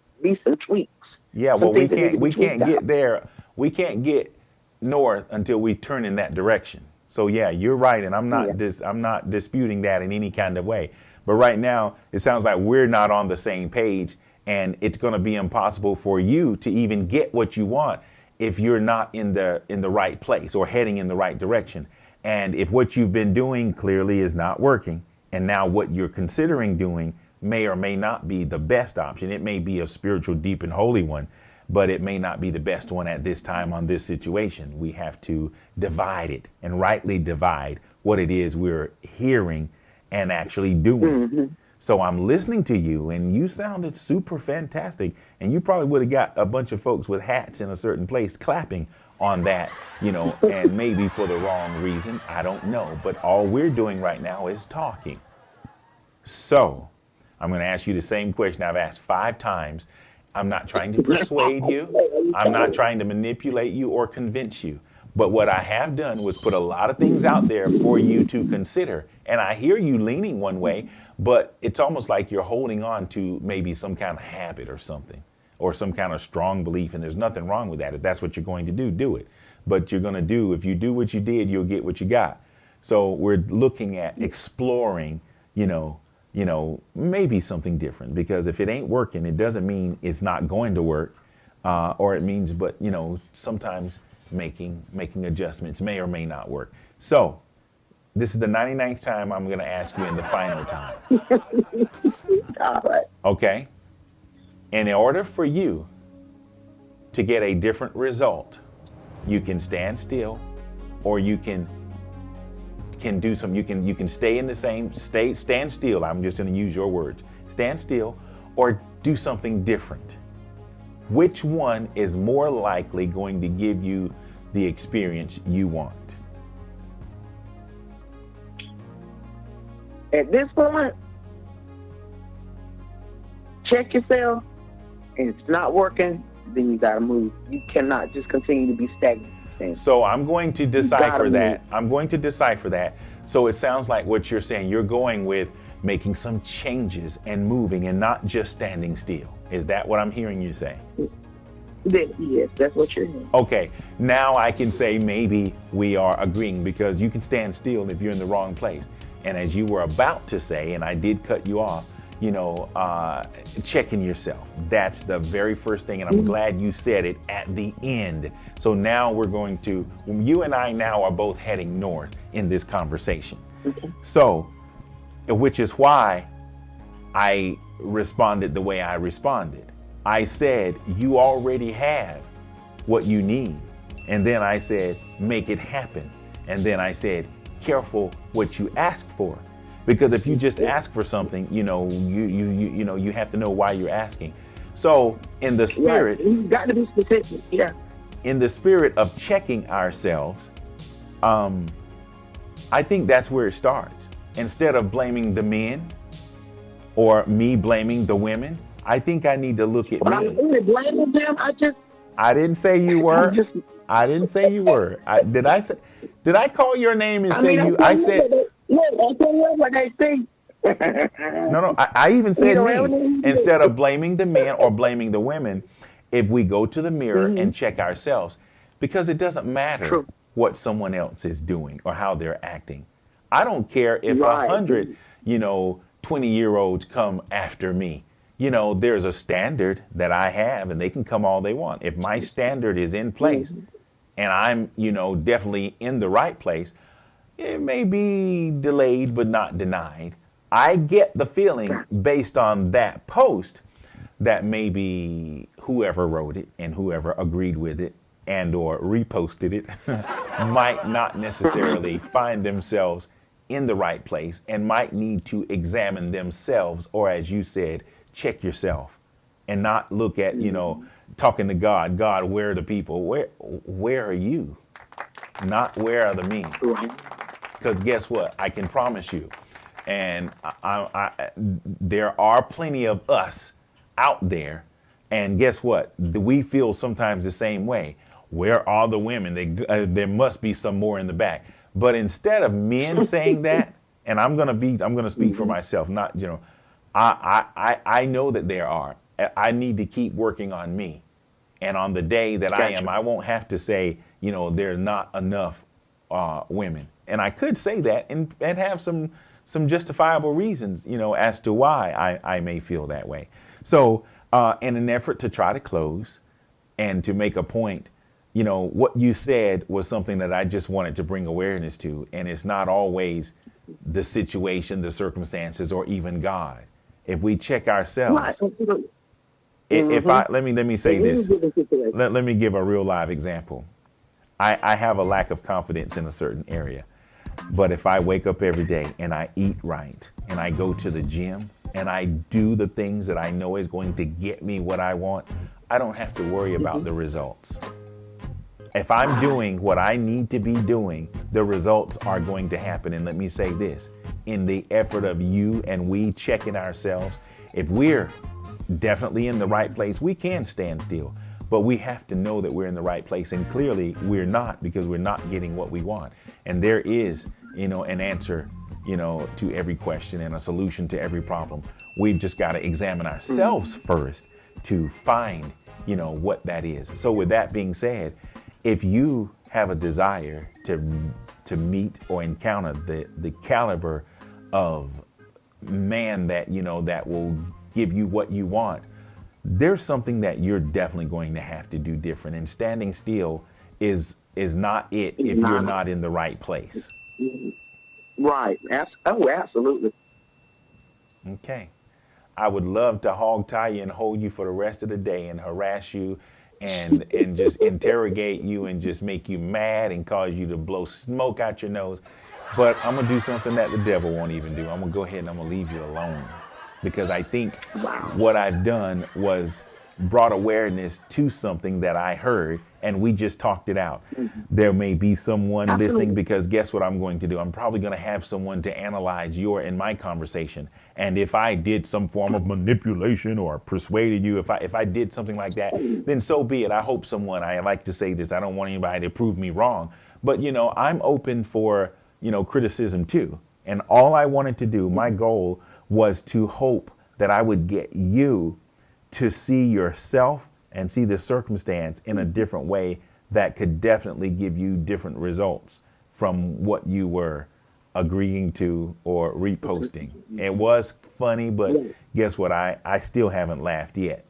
some tweaks. Yeah, well, we can't get there. We can't get north until we turn in that direction. So yeah, you're right, and I'm not disputing that in any kind of way. But right now, it sounds like we're not on the same page, and it's going to be impossible for you to even get what you want if you're not in the right place or heading in the right direction. And if what you've been doing clearly is not working, and now what you're considering doing may or may not be the best option. It may be a spiritual, deep, and holy one, but it may not be the best one at this time on this situation. We have to divide it and rightly divide what it is we're hearing and actually doing. Mm-hmm. So I'm listening to you, and you sounded super fantastic, and you probably would have got a bunch of folks with hats in a certain place clapping on that, and maybe for the wrong reason. I don't know. But all we're doing right now is talking. So I'm going to ask you the same question I've asked 5 times. I'm not trying to persuade you. I'm not trying to manipulate you or convince you. But what I have done was put a lot of things out there for you to consider. And I hear you leaning one way, but it's almost like you're holding on to maybe some kind of habit or something, or some kind of strong belief. And there's nothing wrong with that. If that's what you're going to do it. But you're going to do, if you do what you did, you'll get what you got. So we're looking at exploring, maybe something different, because if it ain't working, it doesn't mean it's not going to work, or it means, but sometimes making adjustments may or may not work. So this is the 99th time I'm going to ask you in the final time. All right. Okay. And in order for you to get a different result, you can stand still, or you can do some, you can stay in the same state, stand still. I'm just going to use your words. Stand still, or do something different. Which one is more likely going to give you the experience you want? At this point, check yourself, and if it's not working, then you got to move. You cannot just continue to be stagnant. So I'm going to decipher that. I'm going to decipher that. So it sounds like what you're saying, you're going with making some changes and moving and not just standing still. Is that what I'm hearing you say? Yes, that's what you're hearing. Okay, now I can say maybe we are agreeing, because you can stand still if you're in the wrong place. And as you were about to say, and I did cut you off, checking yourself. That's the very first thing, and I'm glad you said it at the end. So now we're going to, you and I now are both heading north in this conversation. Okay. So, which is why I responded the way I responded. I said, you already have what you need. And then I said, make it happen. And then I said, careful what you ask for. Because if you just ask for something, you have to know why you're asking. So in the spirit, you've got to be specific. Yeah. In the spirit of checking ourselves, I think that's where it starts. Instead of blaming the men or me blaming the women, I think I need to look at me. I'm really blaming them. I didn't say you were. I didn't say you were. Did I call your name and say you? I said. Look, I tell you what they think. No. I even said me. Instead of blaming the men or blaming the women, if we go to the mirror and check ourselves, because it doesn't matter what someone else is doing or how they're acting. I don't care if Right. 100, 20-year-olds come after me. There's a standard that I have, and they can come all they want. If my standard is in place and I'm, definitely in the right place, it may be delayed but not denied. I get the feeling based on that post that maybe whoever wrote it and whoever agreed with it and or reposted it might not necessarily find themselves in the right place and might need to examine themselves, or as you said, check yourself and not look at, talking to God. God, where are the people? Where are you? Not where are the me? Because guess what? I can promise you, and there are plenty of us out there, and guess what? We feel sometimes the same way. Where are the women? There must be some more in the back. But instead of men saying that, and I'm gonna speak for myself, not I know that there are. I need to keep working on me, and on the day that I am, I won't have to say, there's not enough women. And I could say that and have some justifiable reasons, as to why I may feel that way. So in an effort to try to close and to make a point, what you said was something that I just wanted to bring awareness to. And it's not always the situation, the circumstances, or even God. If we check ourselves, let me say this. Let me give a real live example. I have a lack of confidence in a certain area. But if I wake up every day and I eat right and I go to the gym and I do the things that I know is going to get me what I want, I don't have to worry about the results. If I'm doing what I need to be doing, the results are going to happen. And let me say this, in the effort of you and we checking ourselves, if we're definitely in the right place, we can stand still. But we have to know that we're in the right place. And clearly we're not, because we're not getting what we want. And there is, an answer, to every question and a solution to every problem. We've just got to examine ourselves first to find, what that is. So with that being said, if you have a desire to meet or encounter the caliber of man that, that will give you what you want, there's something that you're definitely going to have to do different. And standing still is not it if you're not in the right place. Right. Absolutely. Okay. I would love to hog tie you and hold you for the rest of the day and harass you and just interrogate you and just make you mad and cause you to blow smoke out your nose. But I'm going to do something that the devil won't even do. I'm going to go ahead and I'm going to leave you alone. Because I think what I've done was brought awareness to something that I heard, and we just talked it out. There may be someone listening, because guess what I'm going to do? I'm probably going to have someone to analyze your and my conversation. And if I did some form of manipulation or persuaded you, if I did something like that, then so be it. I hope someone, I like to say this, I don't want anybody to prove me wrong, but I'm open for, criticism too. And all I wanted to do, my goal was to hope that I would get you to see yourself and see the circumstance in a different way that could definitely give you different results from what you were agreeing to or reposting. It was funny, but guess what? I still haven't laughed yet.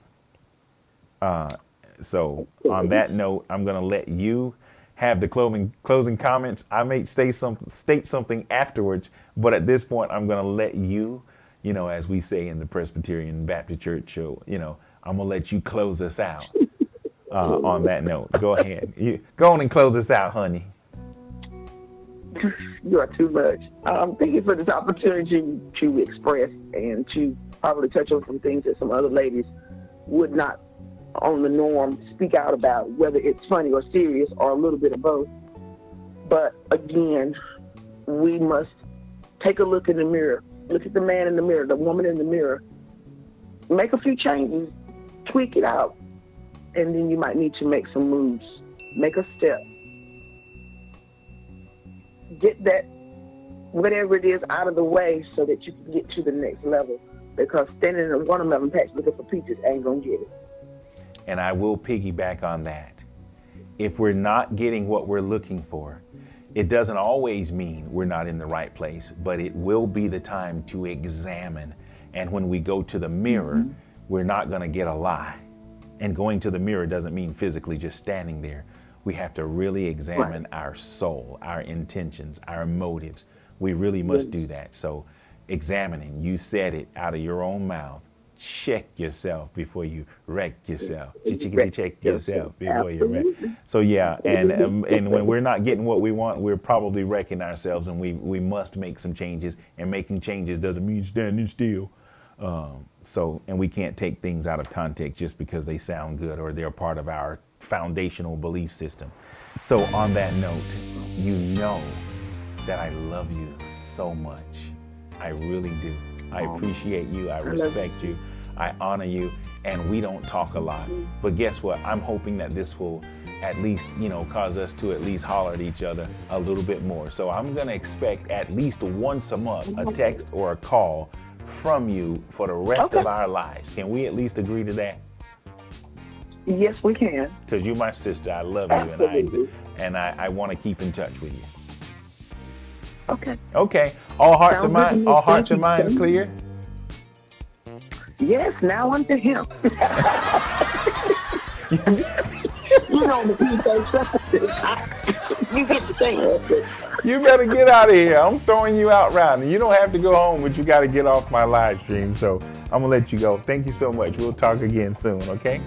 So on that note, I'm going to let you have the closing comments. I may state something afterwards, but at this point, I'm going to let you, as we say in the Presbyterian Baptist Church show, I'm going to let you close us out on that note. Go ahead. Go on and close us out, honey. You are too much. Thank you for this opportunity to express and to probably touch on some things that some other ladies would not, on the norm, speak out about, whether it's funny or serious or a little bit of both. But again, we must take a look in the mirror. Look at the man in the mirror, the woman in the mirror. Make a few changes, tweak it out, and then you might need to make some moves. Make a step. Get that, whatever it is, out of the way so that you can get to the next level. Because standing in a watermelon patch looking for peaches ain't going to get it. And I will piggyback on that. if we're not getting what we're looking for, it doesn't always mean we're not in the right place, but it will be the time to examine. And when we go to the mirror, we're not going to get a lie. And going to the mirror doesn't mean physically just standing there. We have to really examine our soul, our intentions, our motives. We really must do that. So examining, you said it out of your own mouth. Check yourself before you wreck yourself. Check yourself before you wreck. So yeah, and when we're not getting what we want, we're probably wrecking ourselves, and we must make some changes. And making changes doesn't mean standing still. And we can't take things out of context just because they sound good or they're part of our foundational belief system. So on that note, you know that I love you so much. I really do. I appreciate you. I respect you. I honor you. And we don't talk a lot. But guess what? I'm hoping that this will at least, cause us to at least holler at each other a little bit more. So I'm going to expect at least once a month a text or a call from you for the rest of our lives. Can we at least agree to that? Yes, we can. Because you're my sister. I love you. And I want to keep in touch with you. Okay. All hearts and minds clear? Yes, now unto him. You get to say it. You better get out of here. I'm throwing you out right now. You don't have to go home, but you got to get off my live stream. So I'm going to let you go. Thank you so much. We'll talk again soon, okay?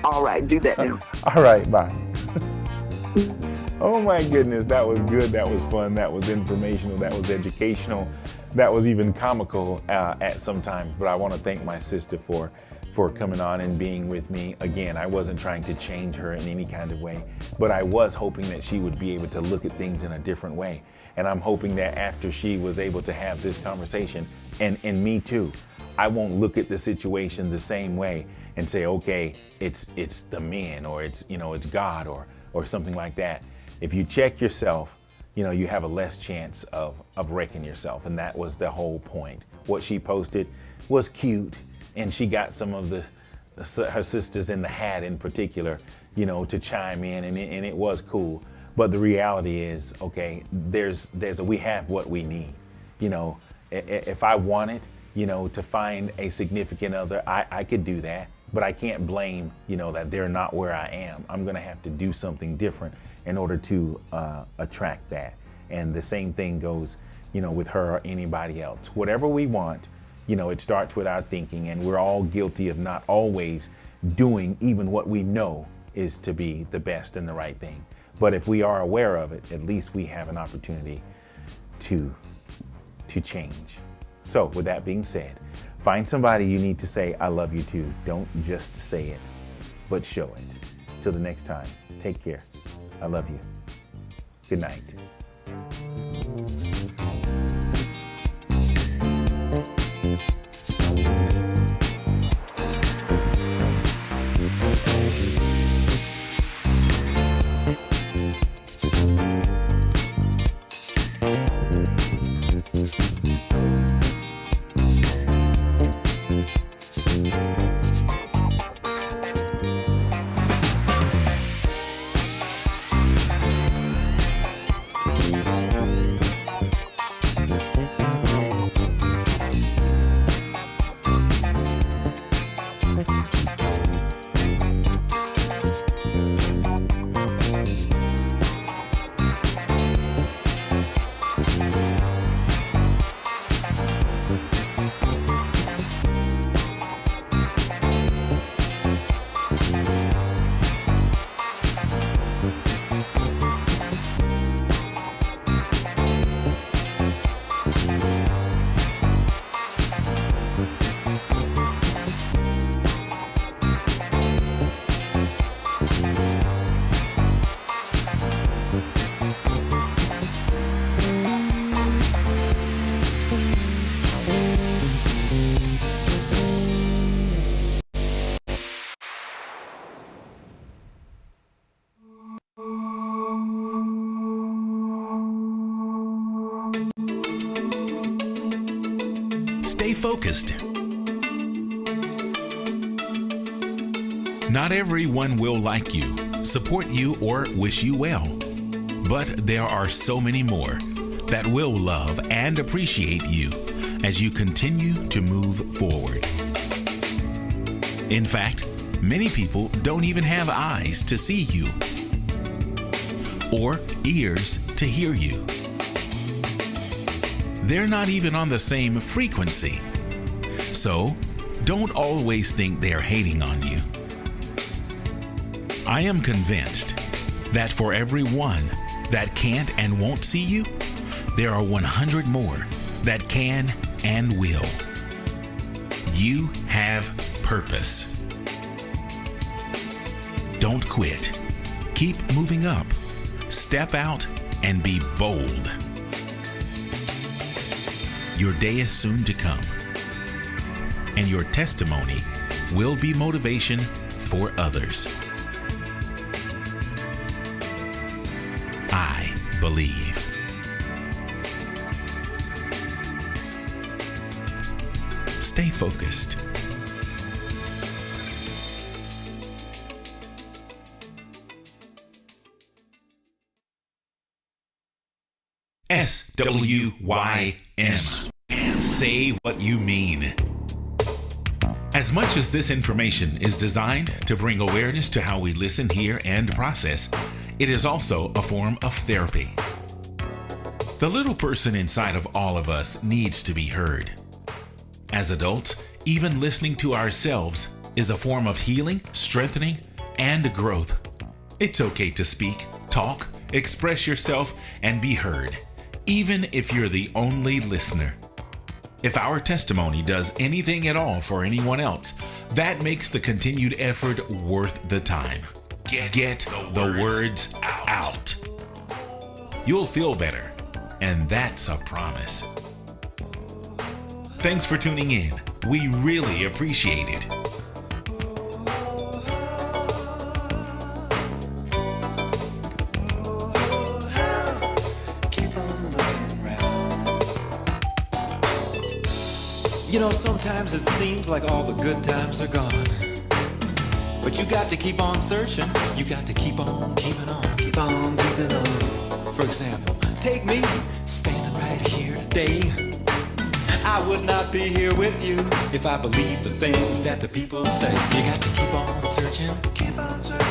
All right, do that now. All right, bye. Oh my goodness, that was good. That was fun. That was informational. That was educational. That was even comical at some times. But I want to thank my sister for coming on and being with me. Again, I wasn't trying to change her in any kind of way, but I was hoping that she would be able to look at things in a different way. And I'm hoping that after she was able to have this conversation, and me too, I won't look at the situation the same way and say, okay, it's the men, or it's God, or something like that. If you check yourself, you have a less chance of wrecking yourself. And that was the whole point. What she posted was cute, and she got some of her sisters in the hat in particular, to chime in, and it was cool. But the reality is, okay, we have what we need. If I wanted, to find a significant other, I could do that. But I can't blame, that they're not where I am. I'm going to have to do something different in order to attract that. And the same thing goes, with her or anybody else. Whatever we want, it starts with our thinking, and we're all guilty of not always doing even what we know is to be the best and the right thing. But if we are aware of it, at least we have an opportunity to change. So with that being said, find somebody you need to say, I love you too. Don't just say it, but show it. Till the next time, take care. I love you. Good night. Stay focused. Not everyone will like you, support you, or wish you well. But there are so many more that will love and appreciate you as you continue to move forward. In fact, many people don't even have eyes to see you or ears to hear you. They're not even on the same frequency. So, don't always think they're hating on you. I am convinced that for every one that can't and won't see you, there are 100 more that can and will. You have purpose. Don't quit. Keep moving up. Step out and be bold. Your day is soon to come, and your testimony will be motivation for others. I believe. Stay focused. SWYM. Say what you mean. As much as this information is designed to bring awareness to how we listen, hear, and process, it is also a form of therapy. The little person inside of all of us needs to be heard. As adults, even listening to ourselves is a form of healing, strengthening, and growth. It's okay to speak, talk, express yourself, and be heard, even if you're the only listener. If our testimony does anything at all for anyone else, that makes the continued effort worth the time. Get the words out. You'll feel better, and that's a promise. Thanks for tuning in. We really appreciate it. You know, sometimes it seems like all the good times are gone. But you got to keep on searching. You got to keep on keeping on. Keep on keeping on. For example, take me standing right here today. I would not be here with you if I believed the things that the people say. You got to keep on searching. Keep on searching.